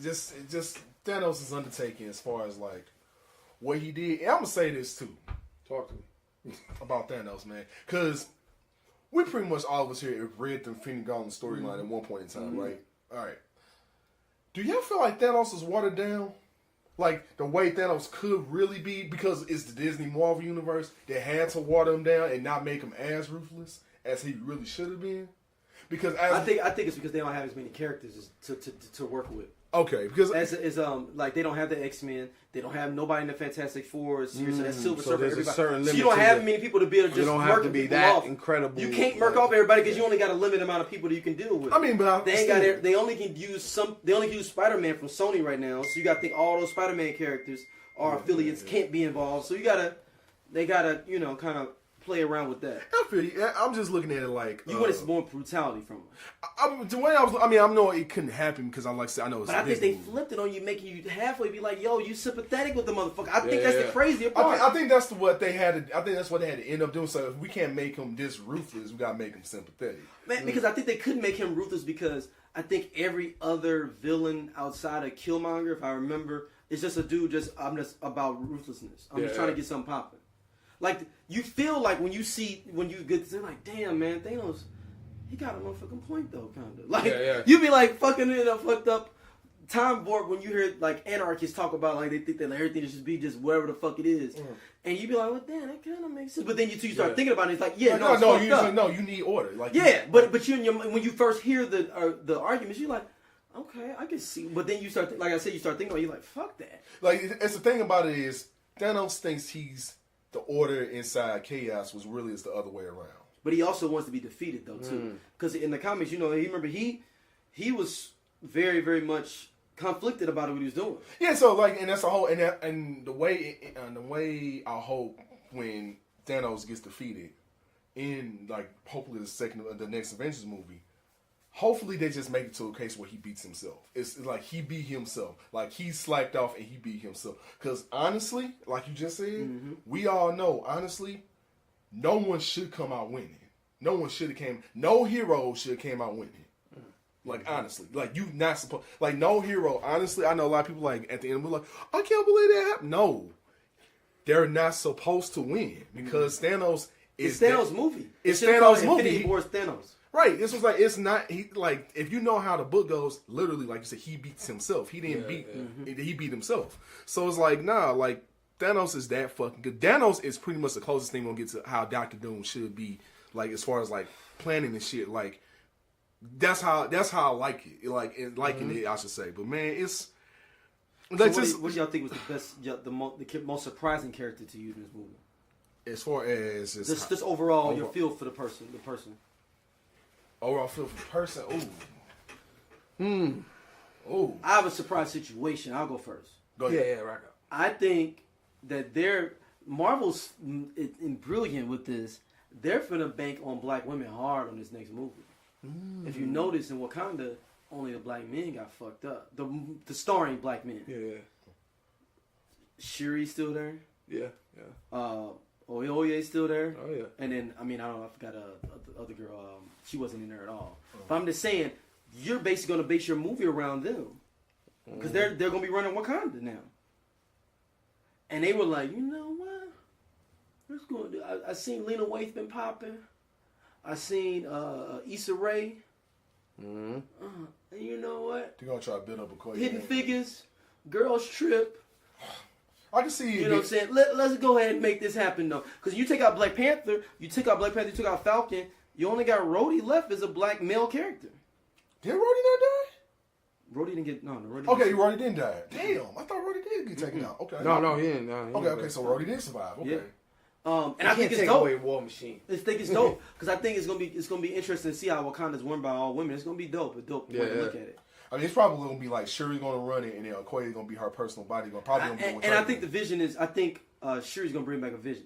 just Thanos' undertaking as far as like what he did. And I'm gonna say this too. Talk to me about Thanos, man, because we pretty much all of us here have read the Infinity Gauntlet storyline at one point in time, right? All right. Do y'all feel like Thanos is watered down? Like the way Thanos could really be, because it's the Disney Marvel universe that had to water him down and not make him as ruthless as he really should have been. Because I think it's because they don't have as many characters to work with. Okay, because like they don't have the X-Men, they don't have nobody in the Fantastic Four, so that's Silver so Surfer. There's a certain limit. So you don't have many people to be able to just. You don't have to be that incredible. You can't murk off everybody because you only got a limited amount of people that you can deal with. I mean, but they only can use Spider-Man from Sony right now, so you got to think all those Spider-Man characters our affiliates can't be involved. So they gotta, you know, kind of play around with that. I feel you. I'm just looking at it like you wanted some more brutality from them. The way I know it couldn't happen because I know it's. But I think they flipped it on you, making you halfway be like, "Yo, you sympathetic with the motherfucker." I think that's the crazier part. I think that's what they had to. I think that's what they had to end up doing. So if we can't make him this ruthless, we gotta make him sympathetic. Man, because I think they couldn't make him ruthless because I think every other villain outside of Killmonger, if I remember, is just a dude. I'm just about ruthlessness. I'm just trying to get something popping. Like, you feel like when you get, they're like, damn, man, Thanos, he got a motherfucking point, though, kind of. Like, you be like fucking in a fucked up time warp when you hear, like, anarchists talk about, like, they think that like, everything should be just wherever the fuck it is. And you be like, well, damn, that kind of makes sense. But then you start thinking about it, it's like, you need order. Like, but you when you first hear the arguments, you're like, okay, I can see. But then you start, like I said, you start thinking about it, you're like, fuck that. Like, it's the thing about it is, Thanos thinks he's the order inside chaos was really is the other way around. But he also wants to be defeated though too, because in the comics, you know, he was very, very much conflicted about what he was doing. Yeah, so like, and that's a whole, and the way I hope when Thanos gets defeated in like hopefully the next Avengers movie. Hopefully they just make it to a case where he beats himself. It's like he beat himself. Like he slacked off and he beat himself. Because honestly, like you just said, we all know, honestly, no one should come out winning. No hero should have came out winning. Like honestly, like you not supposed, like no hero, honestly, I know a lot of people like at the end, we're like, I can't believe that happened. No, they're not supposed to win because Thanos is Thanos' movie. It's Thanos' movie. Infinity War is Thanos. Right. This was like, it's not, he like, if you know how the book goes, literally, like you said, he beats himself. He didn't he beat himself. So it's like, nah, like, Thanos is that fucking good. Thanos is pretty much the closest thing we'll get to how Doctor Doom should be, like, as far as, like, planning and shit. Like, that's how I like it. Like, liking it, I should say. But, man, it's, like, so what do y'all think was the best, the most surprising character to you in this movie? As far as just overall, your feel for the person. Overall feel for the person. Ooh. I have a surprise situation. I'll go first. Go ahead. Yeah, right. I think that Marvel's brilliant with this. They're finna bank on black women hard on this next movie. If you notice in Wakanda, only the black men got fucked up. The starring black men. Yeah. Shuri's still there. Yeah. Oyoye's still there. Oh yeah. And then I forgot the other girl. She wasn't in there at all. But I'm just saying, you're basically gonna base your movie around them because they're gonna be running Wakanda now. And they were like, you know what? Let's go. I seen Lena Waithe been popping. I seen Issa Rae. And you know what? They're gonna try to build up a quick Hidden Figures, Girls Trip. I can see you know what I'm saying? Let's go ahead and make this happen though, because you take out Black Panther, you took out Falcon. You only got Rhodey left as a black male character. Did Rhodey not die? Rhodey didn't get Rhodey. Okay, Rhodey didn't die. Damn, I thought Rhodey did get taken out. Okay. No, he didn't. Okay, so Rhodey did survive. Okay. Yeah. And I think it's dope. Away War Machine. I think it's dope because I think it's gonna be interesting to see how Wakanda's won by all women. It's gonna be dope. It's dope. Look at it. I mean, it's probably gonna be like Shuri's gonna run it, and then Okoye's gonna be her personal body. And I think the vision is, I think Shuri's gonna bring back a vision.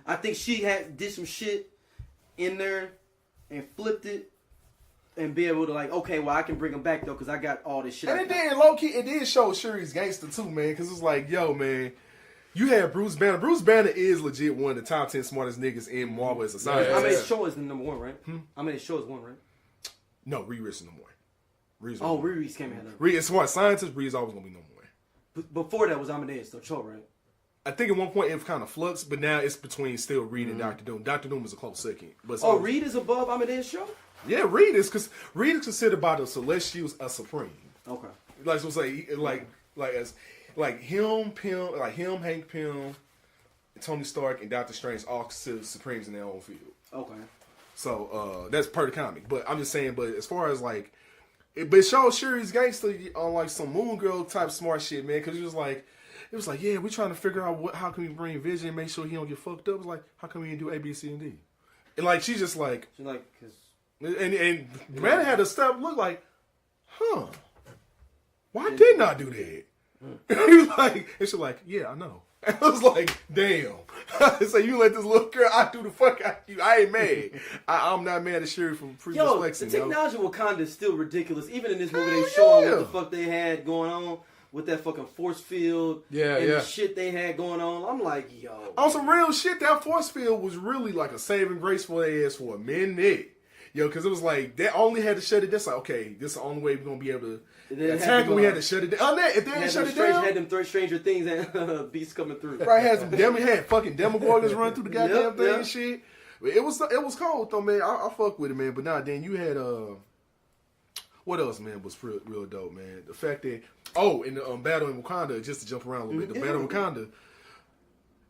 I think she did some shit in there and flipped it and be able to like, okay, well I can bring him back though because I got all this shit. And it did low key. It did show Shuri's gangster too, man. Because it's like, yo, man. You had Bruce Banner. Bruce Banner is legit one of the top 10 smartest niggas in Marvel as a scientist. I mean, his show is the number one, right? I mean, his show is one, right? No, Reed's number one. Reed came out. Reed, as far as scientist, Reed's always gonna be number one. Before that was Amadeus, though, Cho, right? I think at one point it was kind of flux, but now it's between still Reed and Doctor Doom. Doctor Doom is a close second. But Reed is above Amadeus Cho? Yeah, Reed is considered by the Celestials a supreme. Okay. Like so say him, Hank Pym, Tony Stark, and Doctor Strange all considered supremes in their own field. Okay. So that's per the comic. But I'm just saying, but as far as like, it shows Shuri's gangster on like some Moon Girl type smart shit, man. Because it was like, yeah, we're trying to figure out how can we bring Vision and make sure he don't get fucked up. It's like, how can we do A, B, C, and D? And like, she's just like, and man had to step look like, why didn't I do that? He was like, and she's like, yeah, I know. I was like, damn. So you let this little girl, I do the fuck out you. I ain't mad. I'm not mad at Shuri from previous flexing. The technology in Wakanda is still ridiculous. Even in this movie, they showing what the fuck they had going on with that fucking force field and the shit they had going on. I'm like, yo. On some real shit, that force field was really like a saving grace for their ass for a minute. Yo, because it was like, they only had to shut it down. It's like, okay, this is the only way we're going to be able to attack, and we had to shut it down. If they didn't shut it down. Had them three Stranger Things and beasts coming through. Right, had fucking Demogorgons run through the goddamn thing and shit. It was cold though, man. I fuck with it, man. But then you had, what else, man, was real dope, man? The fact that, in the battle in Wakanda, just to jump around a little bit, the battle in Wakanda,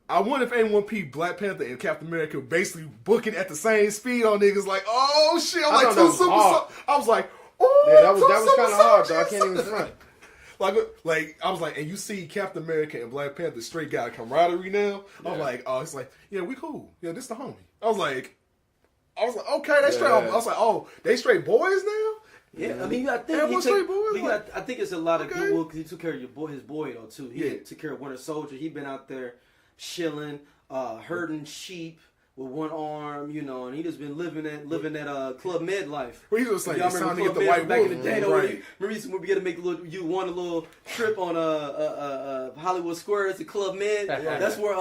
I wonder if anyone peeped Black Panther and Captain America basically booking at the same speed on niggas. Like, oh shit! I'm like two super. I was like, oh, yeah, that was kind of hard. Though I can't even front. Like I was like, and you see Captain America and Black Panther straight got camaraderie now. Yeah. I was like, oh, it's like, yeah, we cool. Yeah, this the homie. I was like, okay, they straight. I was like, oh, they straight boys now. Yeah, I mean, I think I think it's a lot of goodwill because he took care of his boy though too. He took care of Winter Soldier. He been out there chilling, herding sheep with one arm, and he just been living that Club Med life. Well, he was like, it's time to get the White back Wolf. in the day. Right. Remember we got to make a little trip on Hollywood Square. It's a Club Med. That's where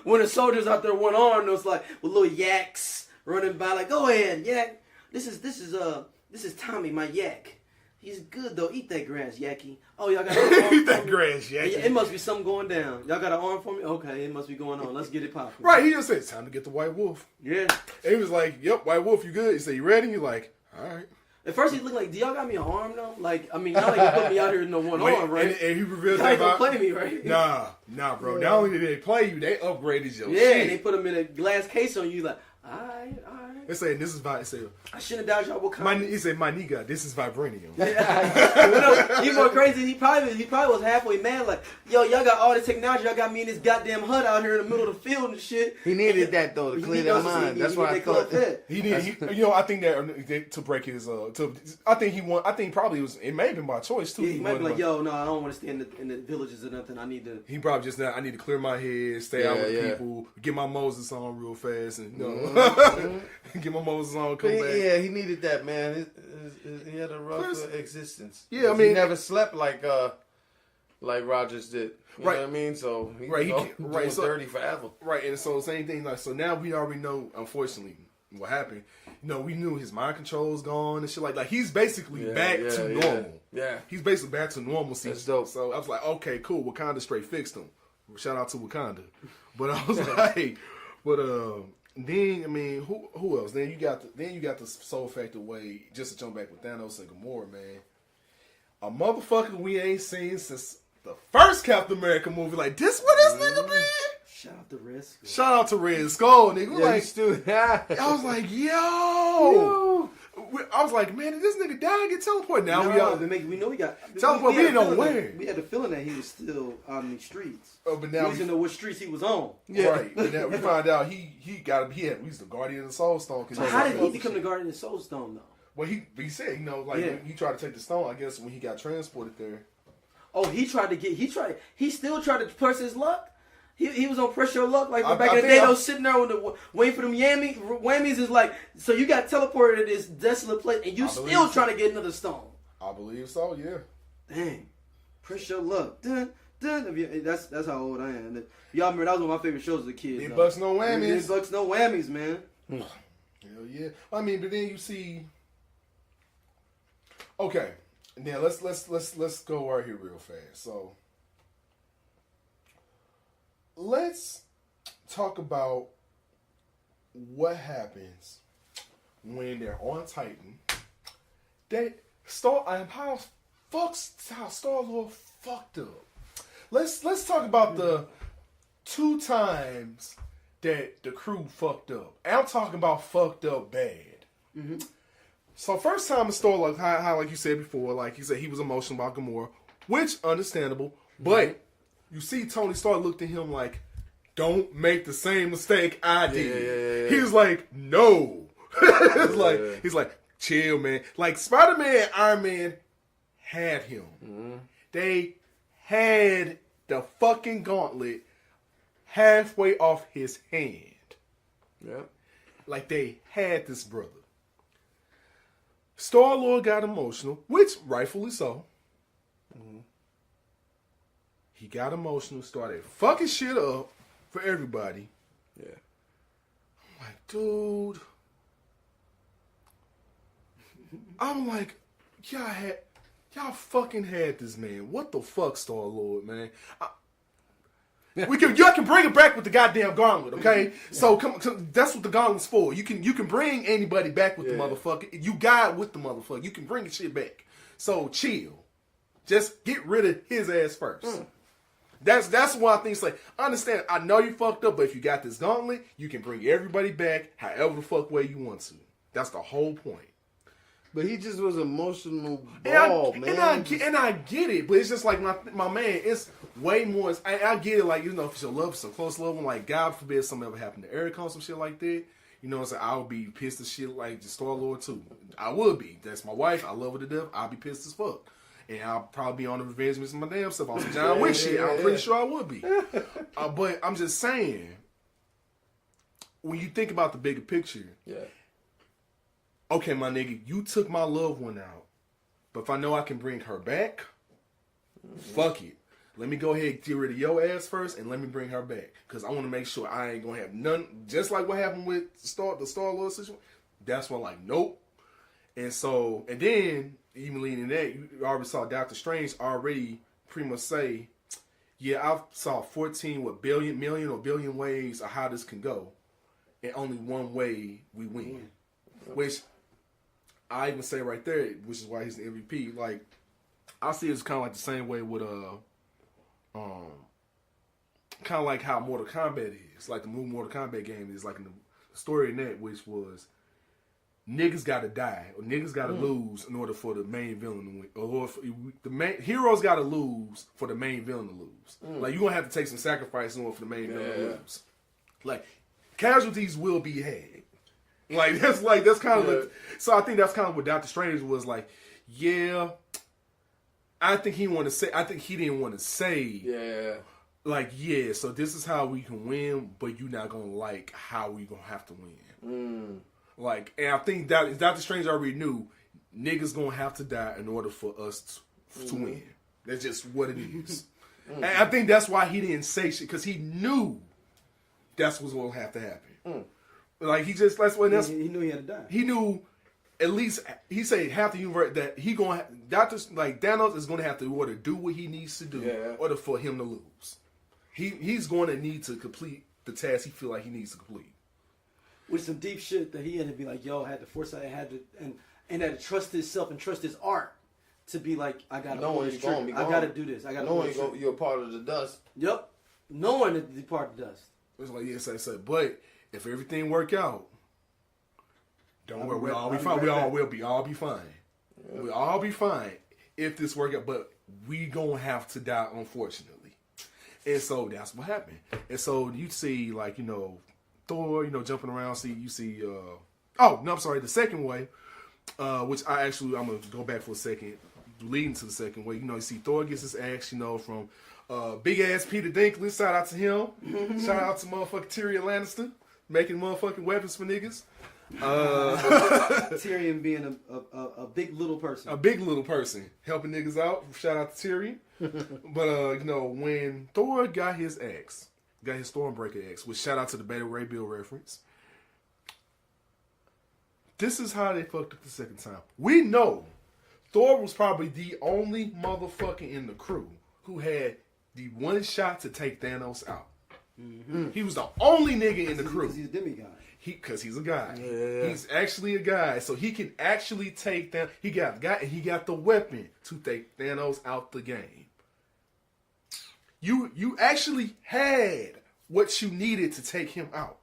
Winter Soldier's out there one arm. It was like with little yaks running by, like, go ahead, yak. This is Tommy, my yak. He's good though. Eat that grass, Yaki. Oh, y'all got an arm. Eat that grass, Yaki. It must be something going down. Y'all got an arm for me? Okay, it must be going on. Let's get it popping. Right, he just said, it's time to get the White Wolf. Yeah. And he was like, yep, White Wolf, you good? He said, you ready? You're like, all right. At first he looked like, do y'all got me an arm though? Like, I mean, y'all ain't put me out here in no one arm, right? And he revealed y'all ain't gonna play me, right? Nah, bro. Not only did they play you, they upgraded your shit. Yeah, and they put him in a glass case on you, like, all right. They say, this is vibranium. I shouldn't have doubted y'all Wakanda. He said, my nigga, this is vibranium. He more crazy. He probably was halfway mad, like, yo, y'all got all the technology. Y'all got me in this goddamn hut out here in the middle of the field and shit. He needed that though to clear their mind. That's why I thought. I think that to break his I think probably it may have been by choice too. Yeah, he might be like, yo, no, I don't want to stay in the villages or nothing. I need to. He probably just I need to clear my head, stay out with people, get my Moses on real fast, and get my Moses on, come back. Yeah, he needed that, man. He had a rough existence. Yeah, I mean, he never slept like Rogers did. You know what I mean? So he was dirty forever. Right, and so same thing. Like, so now we already know, unfortunately, what happened. We knew his mind control's gone and shit. Like he's basically back to normal. Yeah, he's basically back to normalcy. That's dope. So I was like, okay, cool. Wakanda straight fixed him. Shout out to Wakanda. But I was like, then I mean, who else? Then you got the Soul Factor way. Just to jump back with Thanos and Gamora, man. A motherfucker we ain't seen since the first Captain America movie. Like, this what this nigga been? Shout out to Red Skull. Shout out to Red Skull, nigga. I was like, yo. I was like, man, did this nigga die and get teleported? Now we know he got teleported. We didn't know where. We had the feeling that he was still on the streets. Oh, but now we didn't know what streets he was on. Yeah. Right. But now we find out he's the Guardian of the Soul Stone. So how did he become the Guardian of the Soul Stone though? Well, he said, when he tried to take the stone, I guess when he got transported there. Oh, he still tried to press his luck. He was on pressure of luck, like back in the day. I was sitting there waiting for them whammies. Is like, so you got teleported to this desolate place, and you still trying to get another stone. I believe so. Yeah. Dang, pressure of luck. Dun, dun. That's how old I am. Y'all remember that was one of my favorite shows as a kid. Big bucks, no whammies. Big bucks, no whammies, man. Hell yeah. I mean, but then you see. Okay, now let's go right here real fast. So. Let's talk about what happens when they're on Titan. How Star-Lord fucked up. Let's talk about the 2 times that the crew fucked up. I'm talking about fucked up bad. Mm-hmm. So first time in Star-Lord, how like you said before, like you said he was emotional about Gamora, which understandable, but. You see Tony Stark looked at him like, don't make the same mistake I did. Yeah. He was like, no. He's like, chill, man. Like Spider-Man and Iron Man had him. Mm-hmm. They had the fucking gauntlet halfway off his hand. Yeah. Like they had this brother. Star-Lord got emotional, which rightfully so. Mm-hmm. He got emotional, started fucking shit up for everybody. Yeah. I'm like, dude. I'm like, y'all fucking had this man. What the fuck, Star-Lord, man? Y'all can bring it back with the goddamn gauntlet, okay? So that's what the gauntlet's for. You can bring anybody back with the motherfucker. You got with the motherfucker. You can bring the shit back. So chill. Just get rid of his ass first. That's why I think it's like, I understand, I know you fucked up, but if you got this gauntlet, you can bring everybody back however the fuck way you want to. That's the whole point. But he just was emotional ball, man. And I get it, but it's just like my man, it's way more. I get it, like, you know, if your love is so close love one, like, God forbid something ever happened to Eric on some shit like that. You know what I'm saying? I would be pissed as shit like the Star-Lord too. I would be. That's my wife. I love her to death. I'll be pissed as fuck. And I'll probably be on the revenge mission my damn self on some John Wick shit. I'm pretty sure I would be. But I'm just saying, when you think about the bigger picture, okay, my nigga, you took my loved one out. But if I know I can bring her back, fuck it. Let me go ahead and get rid of your ass first and let me bring her back. Because I want to make sure I ain't going to have none. Just like what happened with the Star-Lord situation. That's why I'm like, nope. And then, even leading that, you already saw Doctor Strange already pretty much say, yeah, I saw 14 million ways of how this can go. And only one way we win. Which I even say right there, which is why he's the MVP. Like, I see it's kind of like the same way with kind of like how Mortal Kombat is. Like the movie Mortal Kombat game is like in the story in that, which was niggas got to die or niggas got to lose in order for the main villain to win, or the main heroes got to lose for the main villain to lose. Like, you're gonna have to take some sacrifice in order for the main villain to lose. Like, casualties will be had. That's kind of like, so I think that's kind of what Doctor Strange was like. Yeah, I think he didn't want to say. Like, yeah. So this is how we can win, but you're not gonna like how we gonna have to win. Like, and I think that Doctor Strange already knew niggas gonna have to die in order for us to win. That's just what it is. And I think that's why he didn't say shit, because he knew that's what's gonna have to happen. Like, he knew he had to die. He knew, at least, he said half the universe that Thanos is going to have to do what he needs to do in order for him to lose. He's going to need to complete the task he feel like he needs to complete. With some deep shit that he had to be like, yo, had to foresight, and had to trust himself and trust his art to be like, I got to pull this trigger. I got to do this. I got to pull this trigger. You're a part of the dust. Yep. Knowing that you're part of the dust. It's like, yes, I said, but if everything work out, don't worry, we'll all be fine. We'll all be fine. Yeah. We'll all be fine if this work out, but we gonna have to die, unfortunately. And so that's what happened. And so you see, like, you know, Thor, you know, jumping around. The second way, which I'm gonna go back for a second, leading to the second way. You know, you see Thor gets his axe, you know, from big ass Peter Dinklage. Shout out to him. Shout out to motherfucking Tyrion Lannister, making motherfucking weapons for niggas. Tyrion being a big little person. A big little person. Helping niggas out. Shout out to Tyrion. But, you know, when Thor got his axe, got his Stormbreaker axe, which shout out to the Beta Ray Bill reference. This is how they fucked up the second time. We know Thor was probably the only motherfucker in the crew who had the one shot to take Thanos out. He was the only nigga in the crew. Because he's a demigod. Because he's a guy. Yeah. He's actually a guy. So he can actually take Thanos. He got the weapon to take Thanos out the game. You actually had what you needed to take him out.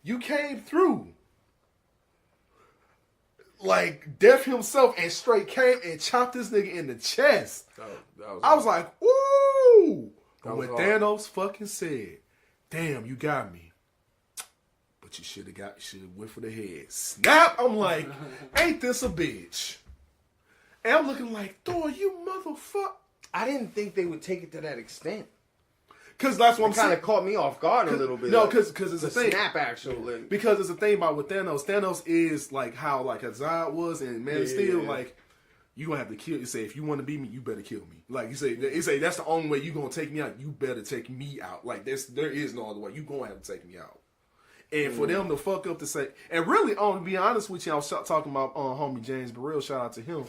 You came through. Like Death himself and straight came and chopped this nigga in the chest. I was like, ooh. But when Thanos fucking said, damn, you got me. But you should have went for the head. Snap! I'm like, ain't this a bitch? And I'm looking like, Thor, you motherfucker. I didn't think they would take it to that extent. Because that's what I'm saying. Kind of caught me off guard a little bit. No, because it's a thing. Snap actually. Because it's a thing about with Thanos. Thanos is like how like Azad was in Man of Steel. Like you gonna have to kill. You say if you want to beat me, you better kill me. Like you say that's the only way you gonna take me out. You better take me out. Like there is no other way. You gonna have to take me out. And for them to fuck up to say, and really, to be honest with you, I was talking about homie James Burrell. Shout out to him.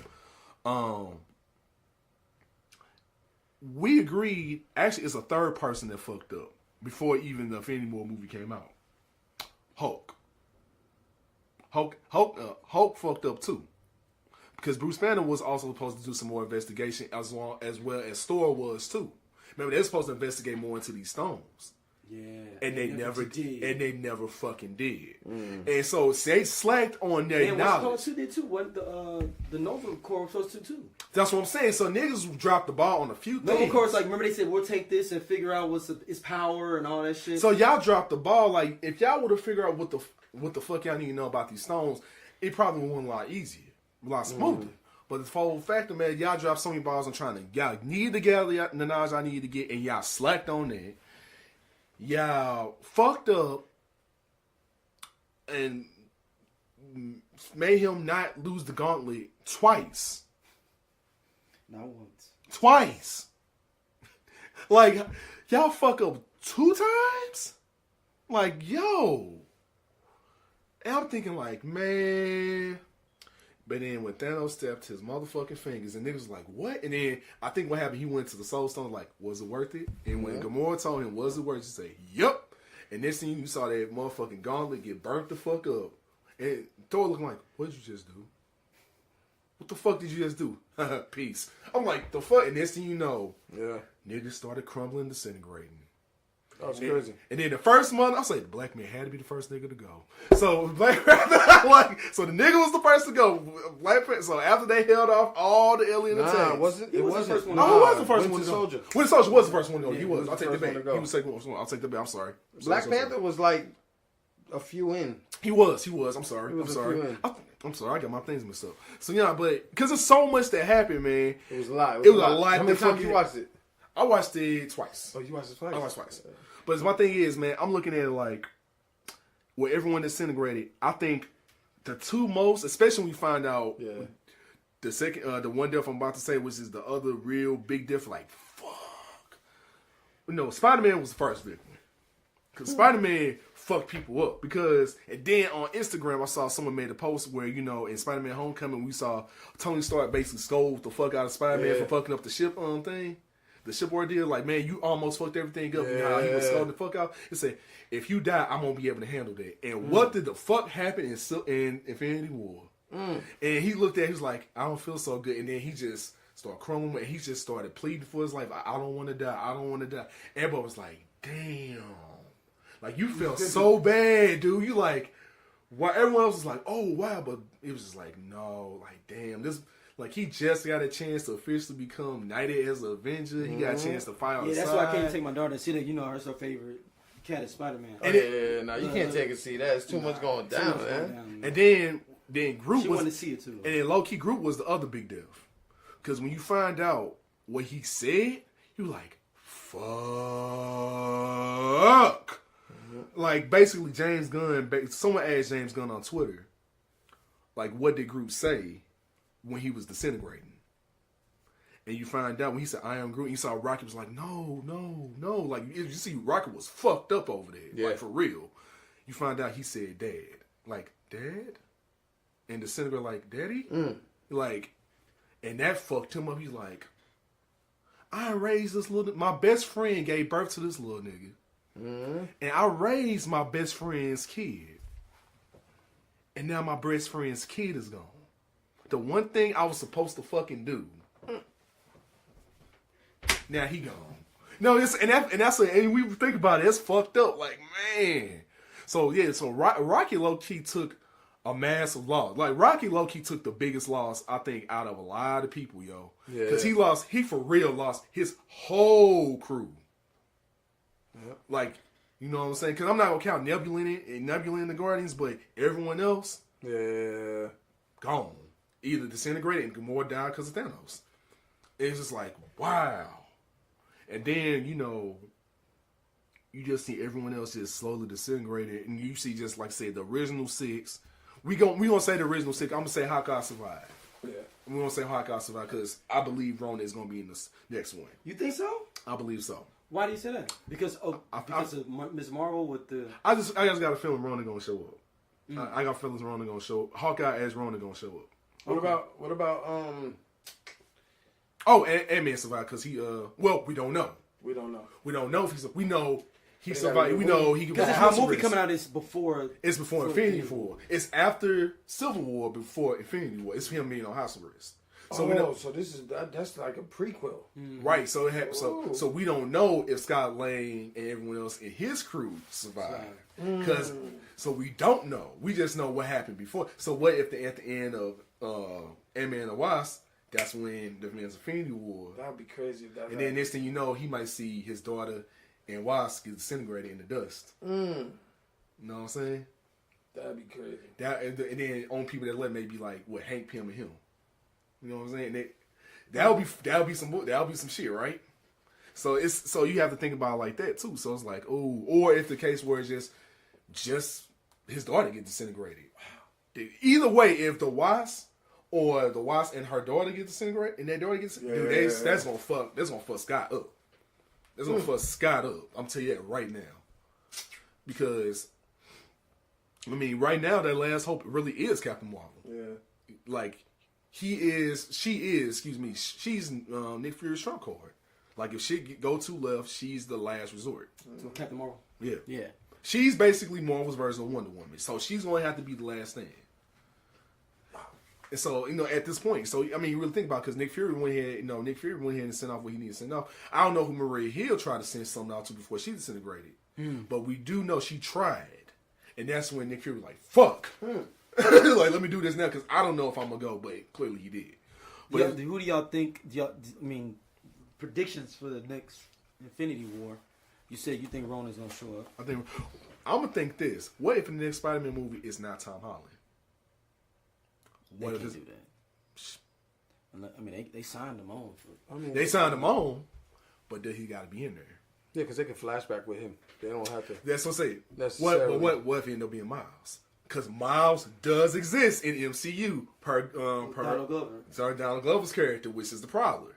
We agreed. Actually, it's a third person that fucked up before even the Infinity War movie came out. Hulk fucked up too, because Bruce Banner was also supposed to do some more investigation as well as Thor was too. Remember, they were supposed to investigate more into these stones. Yeah, and they never did. And they never fucking did. And so they slacked on their knowledge. And did too. What the Nova Corps supposed to too. That's what I'm saying. So niggas dropped the ball on a few things. Nova Corps, like remember they said we'll take this and figure out what's its power and all that shit. So y'all dropped the ball. Like if y'all would have figured out what the fuck y'all need to know about these stones, it probably went a lot easier, a lot smoother. But the whole factor, man, y'all dropped so many balls on trying to y'all need to gather the knowledge I need to get, and y'all slacked on that. Y'all fucked up and made him not lose the gauntlet twice. Not once. Twice. Like, y'all fuck up 2 times? Like, yo. And I'm thinking like, man. But then when Thanos stepped his motherfucking fingers, and niggas was like, what? And then I think what happened, he went to the Soul Stone, like, was it worth it? And when Gamora told him, was it worth it? He said, yup. And next thing you saw that motherfucking gauntlet get burnt the fuck up. And Thor looking like, what did you just do? What the fuck did you just do? Peace. I'm like, the fuck? And next thing you know, niggas started crumbling, disintegrating. That was crazy. And then the first month, I was like, the black man had to be the first nigga to go. So so the nigga was the first to go. So after they held off all the alien attacks, It wasn't who was the first one to go? Winter Soldier was the first one to go. He was. I'll take the bait. He was the second one. I'll take the bait. I'm sorry. Black Panther was like a few in. He was. I'm sorry. I'm sorry. I got my things mixed up. So yeah, but because there's so much that happened, man. It was a lot. It was a lot. How many times you watched it? I watched it twice. Oh, you watched it twice? I watched it twice. But my thing is, man, I'm looking at it like, with everyone disintegrated, I think the two most, especially when we find out the second, the one death I'm about to say, which is the other real big death, like, fuck. No, Spider-Man was the first victim. Because Spider-Man fucked people up. And then on Instagram, I saw someone made a post where, you know, in Spider-Man Homecoming, we saw Tony Stark basically scold the fuck out of Spider-Man for fucking up the ship thing. The ship ordeal, like, man, you almost fucked everything up. You know how he was scolding the fuck out? It said, if you die, I'm going to be able to handle that. And what did the fuck happen in Infinity War? And he looked at it, he was like, I don't feel so good. And then he just started crumbling, and he just started pleading for his life. I don't want to die. I don't want to die. Everybody was like, damn. Like, you felt so bad, dude. You like, while everyone else was like, oh, wow. But it was just like, no, like, damn. This... Like, he just got a chance to officially become knighted as an Avenger. He got a chance to fight on the side. Yeah, that's why I can't take my daughter to see that. You know, her favorite cat is Spider-Man. You can't take her to see that. It's too much going down, man. And then Groot she wanted to see it, too. And then low-key, Groot was the other big death. Because when you find out what he said, you like, fuck. Like, basically, James Gunn, someone asked James Gunn on Twitter, like, what did Groot say when he was disintegrating? And you find out when he said, I am Groot, you saw Rocket was like, no. Like, you see Rocket was fucked up over there. Yeah. Like, for real. You find out he said dad. Like, dad? And disintegrate like, daddy? Like, and that fucked him up. He's like, I raised this my best friend gave birth to this little nigga. And I raised my best friend's kid. And now my best friend's kid is gone. The one thing I was supposed to fucking do. Now he gone. No, and we think about it, it's fucked up. Like, man. So yeah, Rocky low-key took a massive loss. Like, Rocky low-key took the biggest loss, I think, out of a lot of people, yo. Yeah. Because he for real lost his whole crew. Yep. Like, you know what I'm saying? Because I'm not going to count Nebula in the Guardians, but everyone else, gone. Either disintegrated and Gamora died because of Thanos. it's just like, wow. And then, you know, you just see everyone else just slowly disintegrated, and you see just like I said, the original 6. We gonna say the original 6. I'm gonna say Hawkeye survived. Yeah. We're gonna say Hawkeye survived because I believe Rona is gonna be in this next one. You think so? I believe so. Why do you say that? Because of Ms. Marvel with the. I just got a feeling Rona gonna show up. I got feelings Rona gonna show up. Hawkeye as Rona gonna show up. What about Oh, and Ant-Man survived because he well, we don't know. We don't know. We don't know if he's. We know he survived. We know he could. Because this movie coming out is before. It's before Infinity War. It's after Civil War, before Infinity War. It's him being on house arrest. So we know. So this is that's like a prequel, Right? So so we don't know if Scott Lang and everyone else in his crew survived because so we don't know. We just know what happened before. So what if at the end of Ant-Man and the Wasp, that's when the man's Infinity War. That'd be crazy. And then next thing you know, he might see his daughter and Wasp get disintegrated in the dust. You know what I'm saying? That'd be crazy. And then on people that let maybe like what Hank Pym and him. You know what I'm saying? That'll be some shit, right? So you have to think about it like that too. So it's like, oh, or if the case where it's just his daughter get disintegrated. Either way, if the Wasp and her daughter get disintegrated, and their daughter gets that's gonna fuck Scott up. That's gonna fuck Scott up. I'm telling you that right now. Because I mean, right now that last hope really is Captain Marvel. Yeah. Like she's Nick Fury's trump card. Like if shit go to left, she's the last resort. So Captain Marvel. Yeah. Yeah. She's basically Marvel's version of Wonder Woman. So she's going to have to be the last stand. And so, you know, at this point, so, I mean, you really think about it, because Nick Fury went ahead and sent off what he needed to send off. I don't know who Maria Hill tried to send something out to before she disintegrated. But we do know she tried. And that's when Nick Fury was like, fuck. Like, let me do this now, because I don't know if I'm going to go, but clearly he did. But who do y'all think, predictions for the next Infinity War? You said you think Rona's going to show up. I'm going to think this. What if the next Spider-Man movie is not Tom Holland? They can't do that. I mean, they signed him on. They signed him on, but then he got to be in there. Yeah, because they can flashback with him. They don't have to. That's what I'm saying. Necessarily. What if he end up being Miles? Because Miles does exist in MCU per Donald Glover. Sorry, Donald Glover's character, which is the Prowler,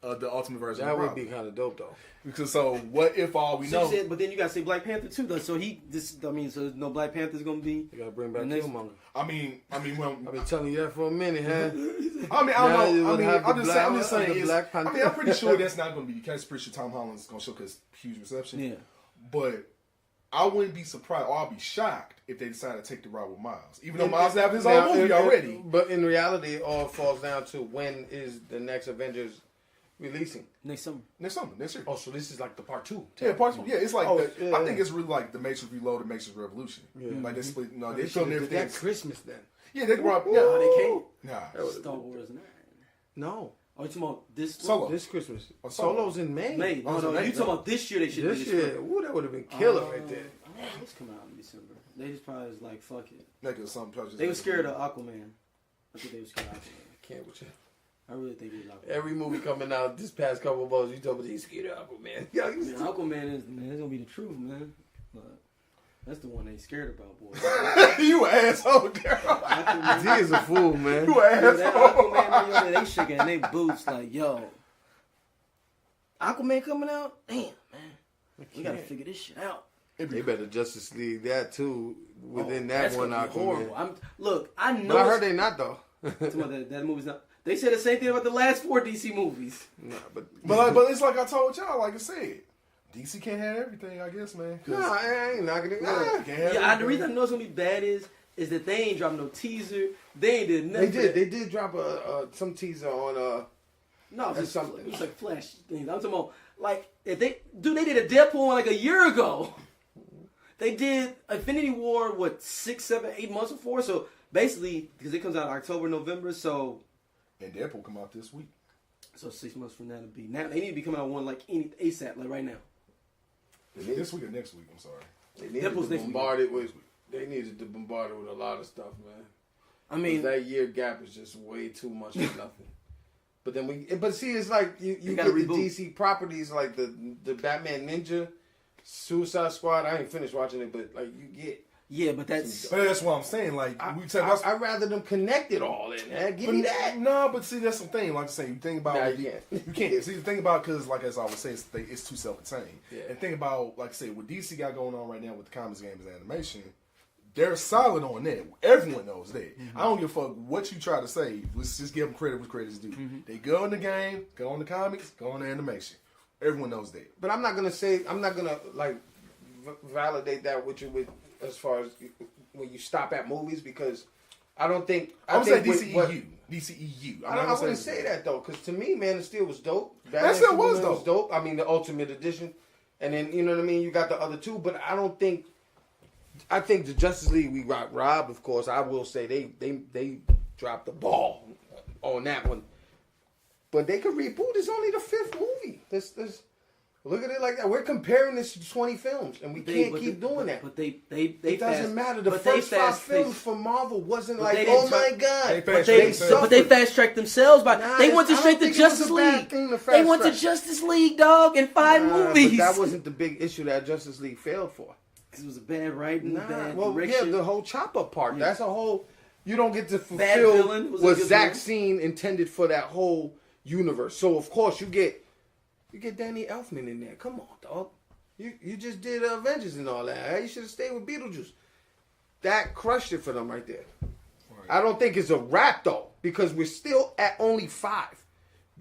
the ultimate version. That of the would be kind of dope, though. Because so what if all we know? But then you got to say Black Panther too, though. So so no Black Panther's gonna be. You got to bring back Killmonger. I mean, I've been telling you that for a minute, huh? I mean, I don't know. I'm just saying. Black Panther. I mean, I'm pretty sure that's not going to be the case. Pretty sure Tom Holland's going to show because huge reception. Yeah. But I wouldn't be surprised or I'll be shocked if they decide to take the route with Miles. Even though Miles has his own movie already. But in reality, it all falls down to when is the next Avengers releasing? Next summer. Next year. Oh, so this is like the part 2. Yeah, part 2. Yeah, it's like I think it's really like the Matrix Reloaded, Matrix Revolution. Yeah. Like they split. No, they filmed everything. That Christmas then. Yeah, they brought. No, they can't. Nah. Star Wars 9. No. Oh, you talking about this? Solo. This Christmas. Oh, Solo. Solo's in May. May. No, you talking about this year? They should. This year. Ooh, that would have been killer right there. What's coming out in December? They just probably was like, fuck it. They were scared of Aquaman. I think they were scared of Aquaman. I can't with you. I really think they like every movie coming out this past couple of months. You told me he's scared of Aquaman. Aquaman is gonna be the truth, man. But that's the one they scared about, boy. You asshole, girl. He is a fool, man. You asshole. That Aquaman, they shaking their boots like, yo, Aquaman coming out? Damn, man. We gotta figure this shit out. They better Justice League that too within that one Aquaman. I know. But I heard they not though. that movie's not. They said the same thing about the last 4 DC movies. Nah, but it's like I told y'all, like I said, DC can't have everything, I guess, man. Nah, I ain't knocking it. The reason I know it's gonna be bad is that they ain't dropped no teaser. They ain't did nothing. They did drop some teaser on No, it's like Flash things. I'm talking about like if they did a Deadpool one like a year ago. They did Infinity War 6, 7, 8 months before. So basically, because it comes out October, November, so. And Deadpool come out this week. So 6 months from now to be now they need to be coming out one like ASAP, like right now. This week or next week? I'm sorry. They needed to bombard it with a lot of stuff, man. I mean, that year gap is just way too much for nothing. But then but see, it's like you get the DC properties like the Batman Ninja, Suicide Squad. I ain't finished watching it, but like you get. Yeah, but that's what I'm saying. Like I'd rather them connect it all in. Man. Give me that. No, but see, that's the thing. Like I say, you think about you can't. See, the thing about because, like as I was saying, it's too self-contained. Yeah. And think about, like I say, what DC got going on right now with the comics, games, and animation. They're solid on that. Everyone knows that. I don't give a fuck what you try to say. Let's just give them credit what credit's due. They go in the game, go in the comics, go in the animation. Everyone knows that. But I'm not gonna like validate that with you as far as when you stop at movies because I don't think I would say DCEU. DCEU. I wouldn't say that though because to me, Man of Steel was dope. That still was dope. I mean, the Ultimate Edition, and then you know what I mean. You got the other two, but I don't think. I think the Justice League we got robbed. Of course, I will say they dropped the ball on that one. But they could reboot. It's only the 5th movie. This look at it like that. We're comparing this to 20 films, and we can't keep doing that. But they it doesn't matter. The first 5 films for Marvel wasn't like, oh my god. But they fast tracked themselves by they went to straight to Justice League. They went to Justice League, dog, in 5 movies. But that wasn't the big issue that Justice League failed for. It was a bad writing, bad direction. Yeah, the whole chop-up part. Yeah. That's a whole... You don't get to fulfill what Zack Scene intended for that whole universe. So, of course, you get Danny Elfman in there. Come on, dog. You just did Avengers and all that. You should have stayed with Beetlejuice. That crushed it for them right there. Right. I don't think it's a wrap, though, because we're still at only 5.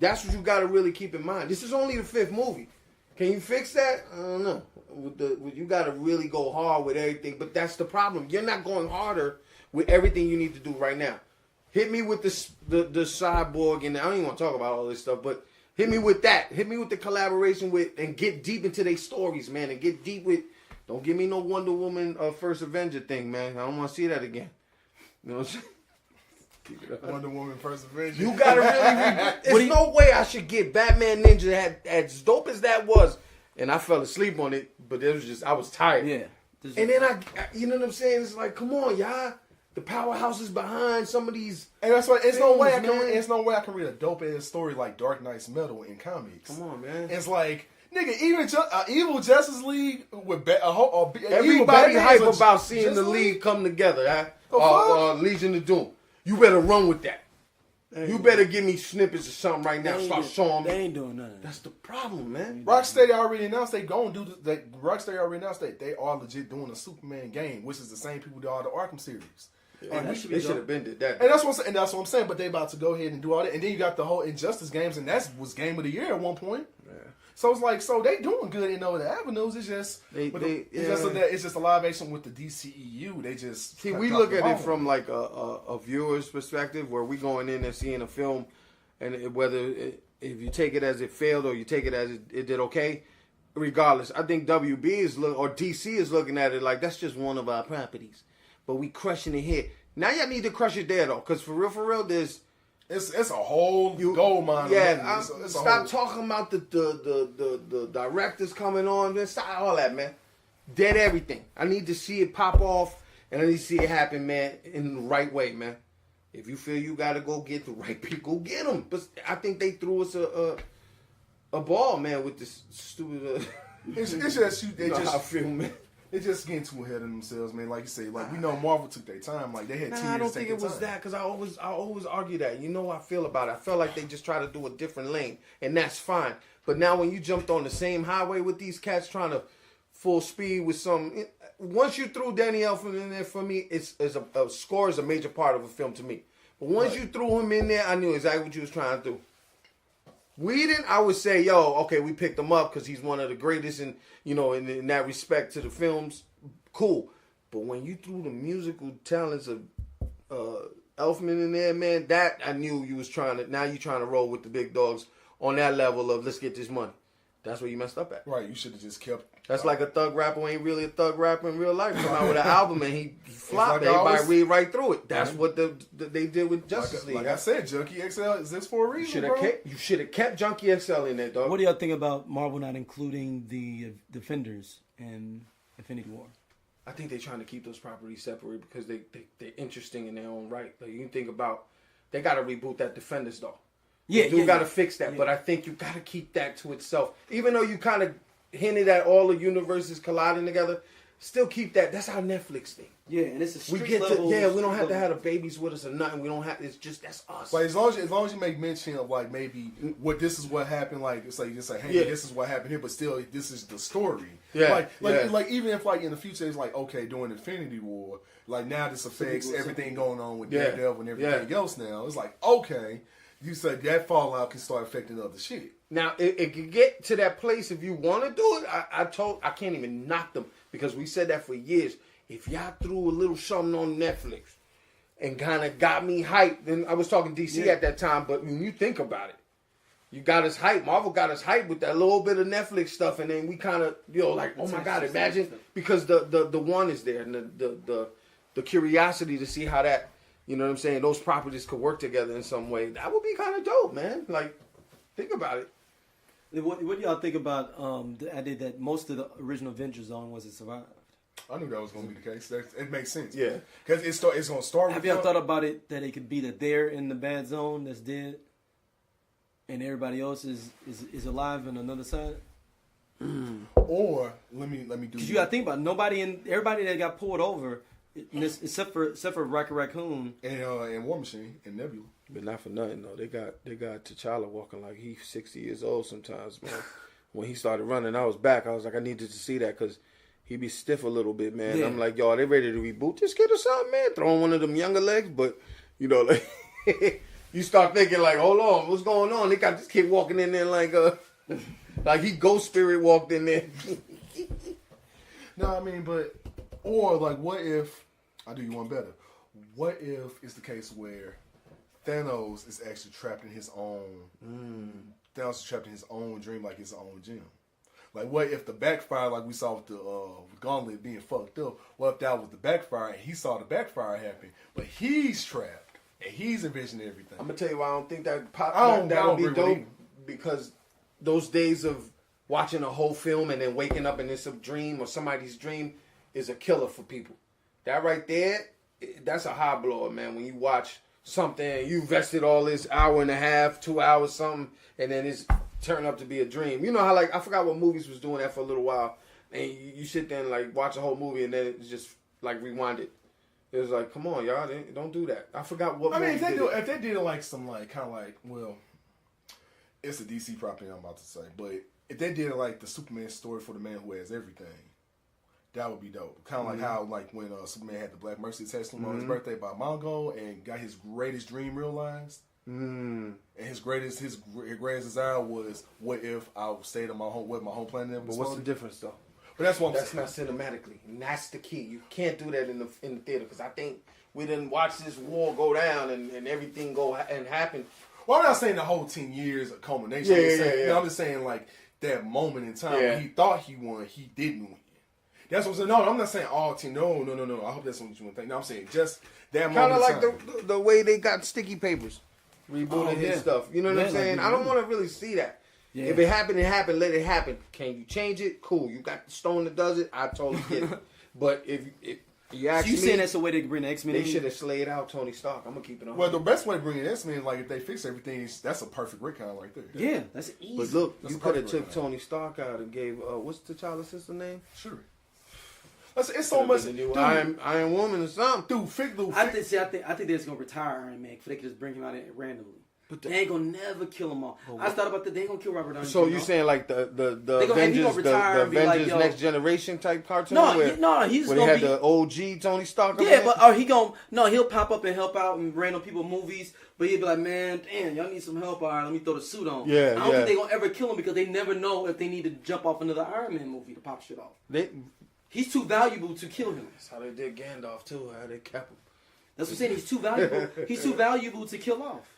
That's what you got to really keep in mind. This is only the 5th movie. Can you fix that? I don't know. You got to really go hard with everything, but that's the problem. You're not going harder with everything you need to do right now. Hit me with the cyborg, and I don't even want to talk about all this stuff, but hit me with that. Hit me with the collaboration with, and get deep into their stories, man, and get deep with. Don't give me no Wonder Woman First Avenger thing, man. I don't want to see that again. You know what I'm saying? Wonder Woman First Avenger. You gotta really. There's no way I should get Batman Ninja as dope as that was, and I fell asleep on it. But it was just I was tired. Yeah. And then you know what I'm saying? It's like, come on, y'all. The powerhouse is behind some of these. And that's why it's no way I can read a dope ass story like Dark Knight's Metal in comics. Come on, man. It's like. Nigga, even evil Justice League with everybody hype about seeing the League come together, Legion of Doom. You better run with that. You better give me snippets of something right now. Start showing me. They ain't doing nothing. That's the problem, man. Rocksteady already announced they gonna do Rocksteady already announced that they are legit doing a Superman game, which is the same people that are the Arkham series. Yeah, they should have been did that. And that's what I'm saying. But they about to go ahead and do all that, and then you got the whole Injustice games, and that was Game of the Year at one point. Yeah. So it's like, they doing good in other avenues. It's just, it's just a live action with the DCEU. They just see. We look at it from like a viewer's perspective, where we going in and seeing a film, and if you take it as it failed or you take it as it did okay, regardless, I think WB or DC is looking at it like that's just one of our properties, but we crushing it here. Now y'all need to crush it there though, because for real, there's. It's a whole gold mine. Yeah, stop talking about the directors coming on. Man, stop all that, man. Dead everything. I need to see it pop off, and I need to see it happen, man, in the right way, man. If you feel you got to go get the right people, go get them. But I think they threw us a ball, man, with this stupid. It's just they just. How I feel, man. They're just getting too ahead of themselves, man. Like you say, like we know Marvel took their time. Like they had 2 years. I don't think it was that because I always argue that. You know how I feel about it. I felt like they just try to do a different lane, and that's fine. But now when you jumped on the same highway with these cats trying to full speed with some, once you threw Danny Elfman in there for me, it's a score is a major part of a film to me. But once you threw him in there, I knew exactly what you was trying to do. Whedon, I would say, okay, we picked him up because he's one of the greatest, in that respect to the films. Cool, but when you threw the musical talents of Elfman in there, man, that I knew you was trying to. Now you trying to roll with the big dogs on that level of let's get this money. That's where you messed up at. Right, you should have just kept. That's like a thug rapper who ain't really a thug rapper in real life. Come out with an album and he flopped. Like everybody read right through it. That's what they did with Justice League. Like I said, Junkie XL is this for a reason, You should have kept Junkie XL in there, dog. What do y'all think about Marvel not including the Defenders in Infinity War? I think they're trying to keep those properties separate because they're interesting in their own right. Like you can think about, they got to reboot that Defenders though. You got to fix that. But I think you got to keep that to itself. Even though you kind of hinted at all the universes colliding together, still keep that. That's our Netflix thing. Yeah, and it's a street we get level. to, we don't have to have the babies with us or nothing. We don't have. It's just that's us. But as long as you make mention of like maybe this is what happened, like it's like just like hey, this is what happened here, but still this is the story. Yeah, like even if like in the future it's like okay during Infinity War, like now this affects everything going on with Daredevil and everything else. Now it's like okay, you said that fallout can start affecting other shit. Now it can get to that place if you want to do it. I can't even knock them because we said that for years. If y'all threw a little something on Netflix and kind of got me hyped, then I was talking DC at that time, but when you think about it, you got us hyped. Marvel got us hyped with that little bit of Netflix stuff, and then we kind of, like, oh my God, imagine, because the one is there, and the curiosity to see how that, you know what I'm saying, those properties could work together in some way. That would be kind of dope, man. Like, think about it. What do y'all think about the idea that most of the original Avengers on wasn't survived? I knew that was going to be the case. It makes sense. Yeah. Because it's going to start with... Have y'all thought about it that it could be that they're in the bad zone that's dead and everybody else is alive on another side? Or, let me do... Because you got to think about it. Everybody that got pulled over, except for Rocket Raccoon. And War Machine and Nebula. But not for nothing, though. They got T'Challa walking like he's 60 years old sometimes, man. When he started running, I was back. I was like, I needed to see that because... he be stiff a little bit, man. Yeah. I'm like, y'all, they ready to reboot this kid or something, man? Throwing one of them younger legs, but, like, you start thinking, like, hold on, what's going on? They got this kid walking in there like he Ghost Spirit walked in there. No, I mean, or, like, what if, I'll do you one better. What if it's the case where Thanos is actually trapped in his own, Thanos is trapped in his own dream, like his own gym? Like, what if the backfire, like we saw with the gauntlet being fucked up, what if that was the backfire and he saw the backfire happen, but he's trapped and he's envisioning everything? I'm going to tell you why I don't think that'll be dope, because those days of watching a whole film and then waking up and it's a dream or somebody's dream is a killer for people. That right there, that's a high blower, man, when you watch something, you invested all this hour and a half, 2 hours, something, and then it's... turn up to be a dream. You know how, like, I forgot what movies was doing that for a little while, and you sit there and, like, watch a whole movie, and then it's just, like, rewinded. It was like, come on, y'all, don't do that. I forgot what I mean, if they did it, like, some, like, kind of like, well, it's a DC property I'm about to say, but if they did it, like, the Superman story for the man who has everything, that would be dope. Kind of like how, like, when Superman had the Black Mercy attached to him on his birthday by Mongo and got his greatest dream realized. And his greatest desire was, what if I stayed on my home planet? But what's the difference though? But that's what that's not cinematically, and that's the key. You can't do that in the theater because I think we didn't watch this war go down and everything go and happen. Well, I'm not saying the whole 10 years of culmination. I'm just saying like that moment in time when he thought he won, he didn't win. That's what I'm saying. No, I'm not saying all 10. No. I hope that's what you want to think. No, I'm saying just that moment. Kind of like the way they got sticky papers. Rebooting his stuff. You know what I'm saying? Like, I don't want to really see that. Yeah. If it happened, it happened. Let it happen. Can you change it? Cool. You got the stone that does it. I totally get it. But if you ask me, saying that's a way they can bring the X-Men in? They should have slayed out Tony Stark. I'm going to keep it on. Well, the best way to bring the X-Men, like, if they fix everything, that's a perfect recon right there. Yeah, that's easy. But look, you could have took Tony Stark out and gave, what's T'Challa's sister name? Sure. It's so much. Dude, Iron Woman or something. Dude, I think they're just going to retire Iron Man, so they could just bring him out randomly. But they ain't gonna never kill them all. I thought about that. They ain't gonna kill Robert Downey Jr. So you saying like the Avengers, the Avengers like, Next Generation type cartoon? No, he's gonna had the OG Tony Stark. Yeah, but he'll pop up and help out in random people movies. But he'll be like, man, damn, y'all need some help. All right, let me throw the suit on. Yeah, I don't think they're gonna ever kill him because they never know if they need to jump off another Iron Man movie to pop shit off. He's too valuable to kill him. That's how they did Gandalf too. How they kept him. That's what I'm saying. He's too valuable. He's too valuable to kill off.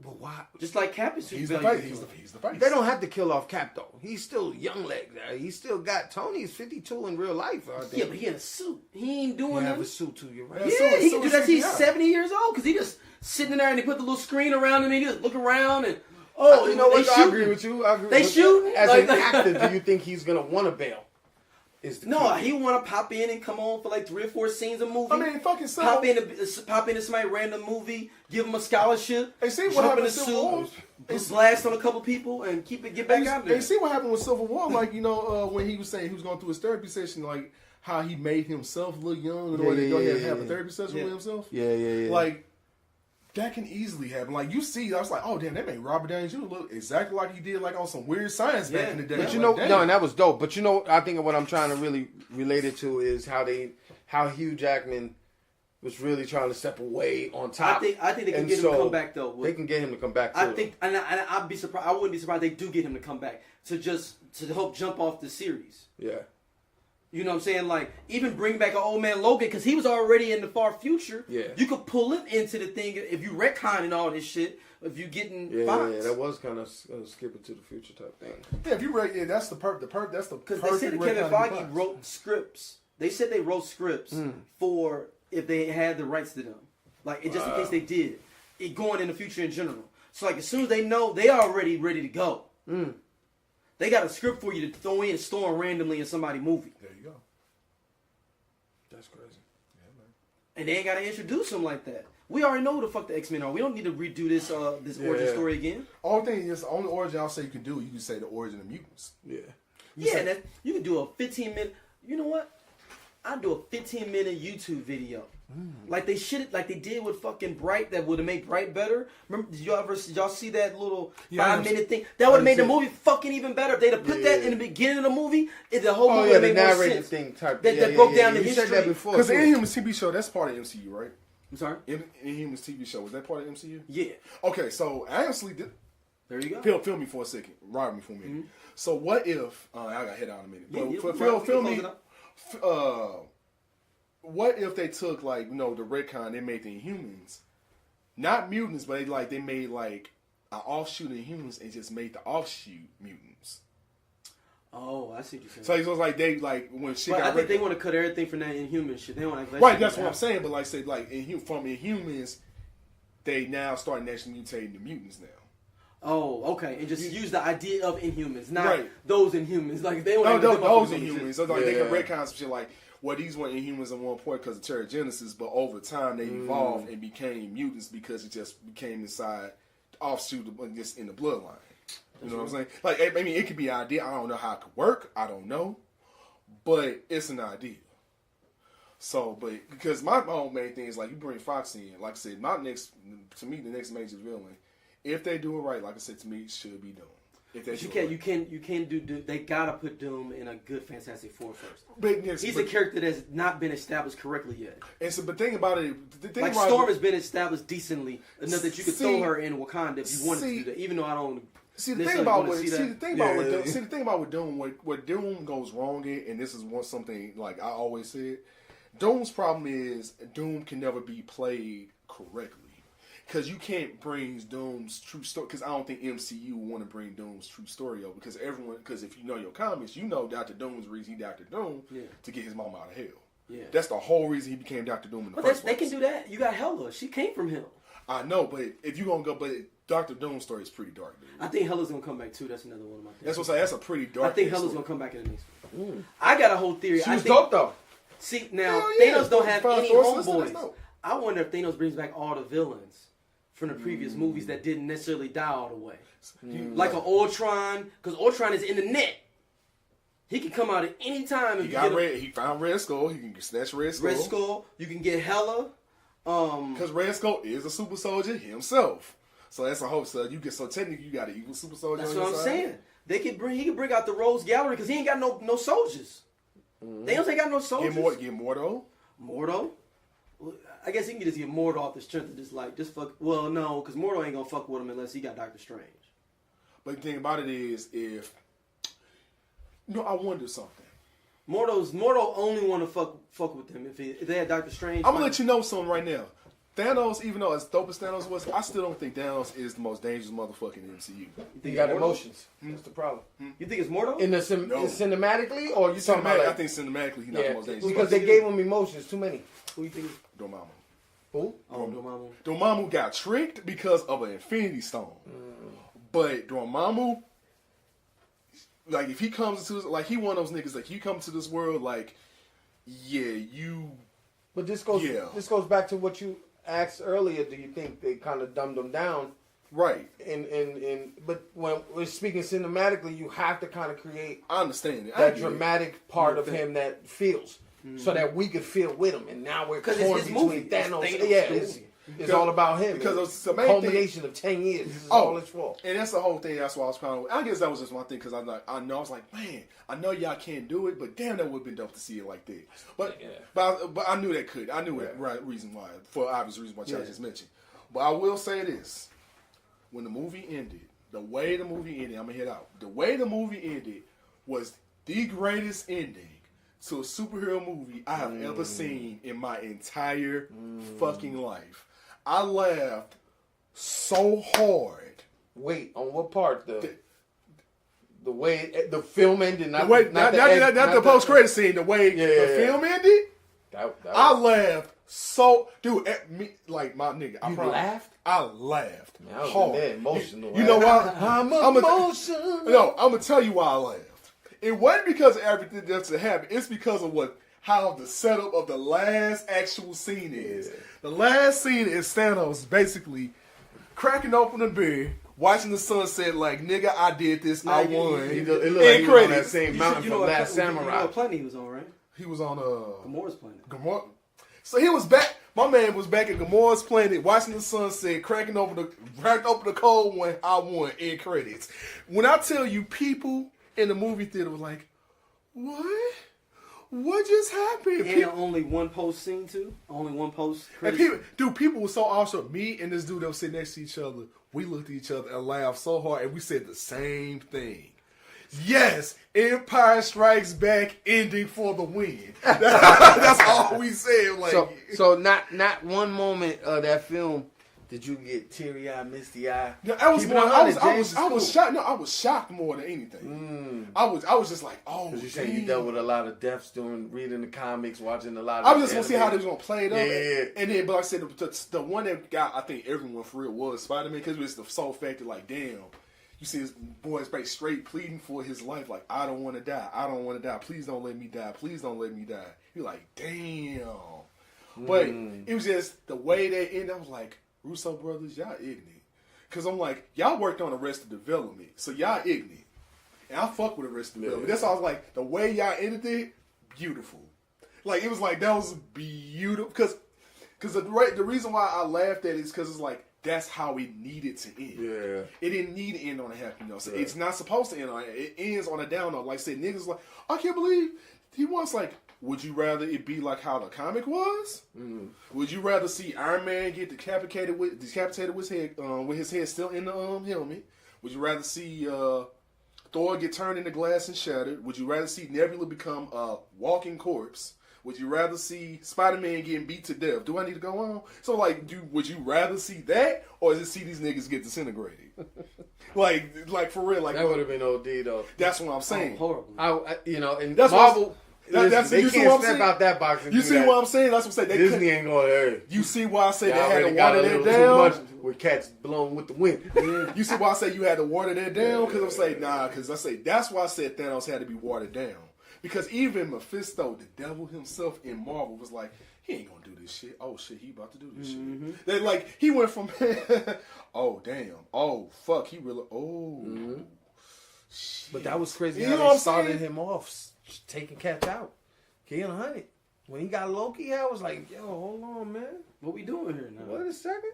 But why? Just like Cap is he's the face. He's the face. They don't have to kill off Cap though. He's still young leg. He's still got Tony's 52 in real life. Yeah, but he in a suit. He ain't doing that. He have a suit too. You're right. Yeah, he can do that. He's 70 years old because he just sitting in there and they put the little screen around him and he just look around and you know what? I agree with you. They shooting. As an actor, do you think he's gonna want to bail? is the No, key. he want to pop in and come on for like 3 or 4 scenes a movie. I mean, fucking pop into somebody random movie, give him a scholarship. Hey, see what jump happened in in the Civil War? suit, blast on a couple people, and get back out there. And see what happened with Civil War? Like, you know, when he was saying he was going through his therapy session, like how he made himself look young in order to go ahead and have a therapy session with himself. Yeah. Like, that can easily happen. Like, you see, I was like, oh, damn, that made Robert Downey Jr. look exactly like he did, like, on some weird science back in the day. But you like, know, no, and that was dope. But you know, I think what I'm trying to really relate it to is how Hugh Jackman was really trying to step away on top. I think they can get him to come back though. They can get him to come back. I think, and I'd be surprised. I wouldn't be surprised they do get him to come back to help jump off the series. Yeah. You know what I'm saying? Like, even bring back an old man Logan, because he was already in the far future. Yeah. You could pull him into the thing if you retconning all this shit, if you getting Fox. Yeah, that was kind of skipping to the future type thing. Yeah, if you rate, that's the perfect. Because they said that Kevin Feige wrote scripts. They said they wrote scripts for if they had the rights to them. Like, just in case they did. It going in the future in general. So, like, as soon as they know, they already ready to go. They got a script for you to throw in and store randomly in somebody's movie. There you go. That's crazy. Yeah, man. And they ain't got to introduce them like that. We already know who the fuck the X-Men are. We don't need to redo this origin story again. The only origin I'll say you can do, you can say the origin of mutants. Yeah. You can do a 15-minute. You know what? I'd do a 15-minute YouTube video. Like they did with fucking Bright, that would have made Bright better. Remember, did y'all see that little 5-minute thing? That would have made the movie fucking even better. If they'd have put that in the beginning of the movie, the whole movie would have made more sense. Thing type. That broke down the history. You said that before. Because the Inhumans TV show, that's part of MCU, right? I'm sorry? Inhumans TV show, was that part of MCU? Yeah. Okay, so I honestly did. There you go. Film me for a second. Ride me for a minute. So what if I got hit out in a minute. Yeah, Film me. What if they took, like, you know, the retcon, they made the Inhumans not mutants, but they made like an offshoot of Inhumans and just made the offshoot mutants. Oh, I see what you're saying. So it's like they when shit But got I think they want to cut everything from that Inhuman shit. They want to right. That's what I'm saying. But from Inhumans, they now start naturally mutating the mutants now. Oh, okay, and just use the idea of Inhumans, not those Inhumans. Like they want those Inhumans. So they can retcon some shit like, well, these weren't Inhumans at one point because of Terrigenesis, but over time they evolved and became mutants because it just became inside offshoot just in the bloodline. You know what I'm saying? Like, I mean, it could be an idea. I don't know how it could work. I don't know, but it's an idea. So, but because my whole main thing is like you bring Fox in. Like I said, the next major villain, if they do it right, like I said, to me, it should be Doom. If they you can't do Doom. They gotta put Doom in a good Fantastic Four first. But he's a character that's not been established correctly yet. And so, but think about it. Storm has been establised decently enough that you could throw her in Wakanda if you wanted to do that. Even though I don't. The thing about with Doom, what Doom goes wrong in, and this is something like I always said, Doom's problem is Doom can never be played correctly. Because you can't bring Doom's true story. Because I don't think MCU will want to bring Doom's true story over. Because if you know your comics, you know Dr. Doom's reason he Dr. Doom to get his mom out of hell. Yeah. That's the whole reason he became Dr. Doom in the first place. They can do that. You got Hela. She came from him. I know, but if you're going to go, but Dr. Doom's story is pretty dark, dude. I think Hela's going to come back too. That's another one of my things. That's what I'm saying. That's a pretty dark I think Hela's going to come back in the next one. I got a whole theory. She was dope, though. See, now, Thanos don't have any homeboys. I wonder if Thanos brings back all the villains from the previous movies that didn't necessarily die all the way. Like an Ultron, because Ultron is in the net. He can come out at any time. He found Red Skull. He can snatch Red Skull. Red Skull. You can get Hela. Because Red Skull is a super soldier himself. So that's a hope. So technically you got an evil super soldier. That's what I'm saying. He can bring out the Rose Gallery because he ain't got no soldiers. Thanos ain't got no soldiers. Get Mordo. Mordo? I guess he can just get Mordo off the strength of just fuck. Well, no, because Mordo ain't gonna fuck with him unless he got Doctor Strange. But the thing about it is, I wonder something. Mordo only want to fuck with him if they had Doctor Strange. I'm gonna let you know something right now. Thanos, even though as dope as Thanos was, I still don't think Thanos is the most dangerous motherfucker in the MCU. You think he got emotions? That's the problem. You think it's Mordo? Cinematically, or you talking about? I think cinematically he's not the most dangerous. Because they gave him emotions, too many. Who you think? Dormammu. Who? Dormammu. Dormammu got tricked because of an Infinity Stone. But Dormammu, like if he comes into like he one of those niggas like you come to this world like But this goes back to what you asked earlier. Do you think they kind of dumbed him down? Right. But when we're speaking cinematically, you have to kind of create. I understand it. That dramatic part of him that feels, so that we could feel with him. And now we're torn between movie. Thanos. It's all about him. Because it's the the culmination of 10 years. This is all his fault. And that's the whole thing. That's why I was kind of. I guess that was just my thing because I was like, man, I know y'all can't do it, but damn, that would have been dope to see it like that. But I knew that could. I knew that reason why, for obvious reasons why Chad just mentioned. But I will say this: when the movie ended, the way the movie ended, I'm gonna head out. The way the movie ended was the greatest ending to a superhero movie I have ever seen in my entire fucking life. I laughed so hard. Wait, on what part? The way the film ended, not the post credit scene. The way the film ended, I laughed so, dude. Like my nigga, I laughed. I laughed Man, I was hard. emotional. You know why? I'm emotional. No, I'm gonna tell you why I laughed. It wasn't because of everything that's happened. It's because of how the setup of the last actual scene is. Yeah. The last scene is Thanos basically cracking open a beer, watching the sunset like, nigga, I did this, I won. It looked like he was on that same mountain from Last Samurai. You know what planet he was on, right? He was on Gamora's planet. Gamora. So he was back. My man was back at Gamora's planet, watching the sunset, cracking open the cold one, I won, end credits. When I tell you, people in the movie theater were like, what? What just happened? And only one post scene too. Only one post. People were so awesome. Me and this dude that was sitting next to each other, we looked at each other and laughed so hard, and we said the same thing. Yes, Empire Strikes Back ending for the win. That's all we said. Like, so not one moment of that film did you get teary eyed, misty eyed. No, I was shocked. No, I was shocked more than anything. I was just like, oh, you saying you dealt with a lot of deaths doing reading the comics, watching a lot of. I was just gonna see how they was gonna play it up. Yeah. And then, but like I said, the one that got I think everyone for real was Spider-Man because it was the sole fact that like, damn, you see this boy straight pleading for his life, like I don't want to die, I don't want to die, please don't let me die, please don't let me die. You're like, damn. But it was just the way they ended. I was like, Russo brothers, y'all ignorant. Because I'm like, y'all worked on Arrested Development, so y'all ignorant. And I fuck with Arrested Development. That's why I was like, the way y'all ended it, beautiful. Like, it was like, that was beautiful. Because the reason why I laughed at it is because it's like, that's how it needed to end. Yeah. It didn't need to end on a happy note. So it's not supposed to end on it. It ends on a down note. Like I said, niggas like, I can't believe he wants like, would you rather it be like how the comic was? Would you rather see Iron Man get decapitated with his head still in the helmet? Would you rather see Thor get turned into glass and shattered? Would you rather see Nebula become a walking corpse? Would you rather see Spider-Man getting beat to death? Do I need to go on? So like, would you rather see that or just see these niggas get disintegrated? like for real, like that would have been OD though. That's what I'm saying. Horrible. And that's Marvel. They you can't step out that box. And you see what I'm saying? That's what I'm saying. Disney ain't going there. You see why I say they had to water that down? Too much with cats blowing with the wind. You see why I say you had to water that down? Because I'm saying because I say that's why I said Thanos had to be watered down. Because even Mephisto, the devil himself in Marvel, was like, he ain't gonna do this shit. Oh shit, he about to do this shit. They like he went from oh damn, oh fuck, he really shit. But that was crazy. You how know they what I'm started saying? him off taking cats out, killing 100. When he got Loki, I was like, yo, hold on, man. What we doing here now? Wait a second.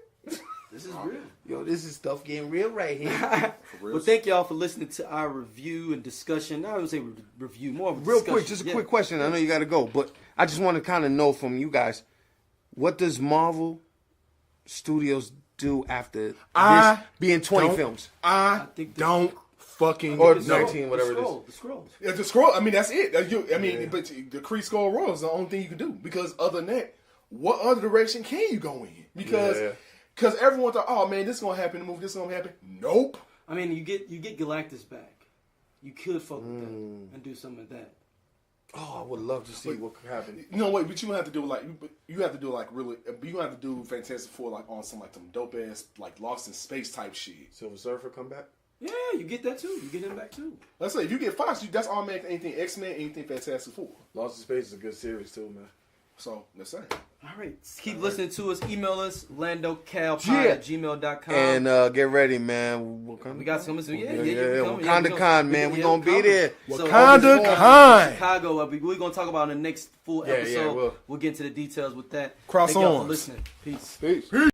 This is real. Yo, this is stuff getting real right here. For real. Well, thank y'all for listening to our review and discussion. I would say review, more of a Real discussion. quick, just a quick question. I know you got to go, but I just want to kind of know from you guys, what does Marvel Studios do after this being 20 films? I don't fucking or know. 19, whatever it is. The scrolls. Yeah, the scroll. I mean, that's it. But the Kree Skull Royal is the only thing you can do because other than that, what other direction can you go in? Because everyone thought, oh man, this is gonna happen in the movie. This is gonna happen. Nope. I mean, you get Galactus back. You could fuck with that and do something like that. Oh, I would love to see what could happen. You know what? But you have to do you have to do really. You have to do Fantastic Four like on some dope ass like Lost in Space type shit. Silver Surfer come back? Yeah, you get that too. You get him back too. Let's say if you get Fox, that's automatic. Anything X-Men, anything Fantastic Four. Lost in Space is a good series too, man. So let's say. All right. Keep listening to us. Email us, landocalpod@gmail.com. And get ready, man. We got some. Yeah. Wakanda Con, man. We're going to be there. Wakanda Con. Chicago. We're going to talk about in the next full episode. We'll get into the details with that. Cross Thank y'all for arms. listening. Peace. Peace.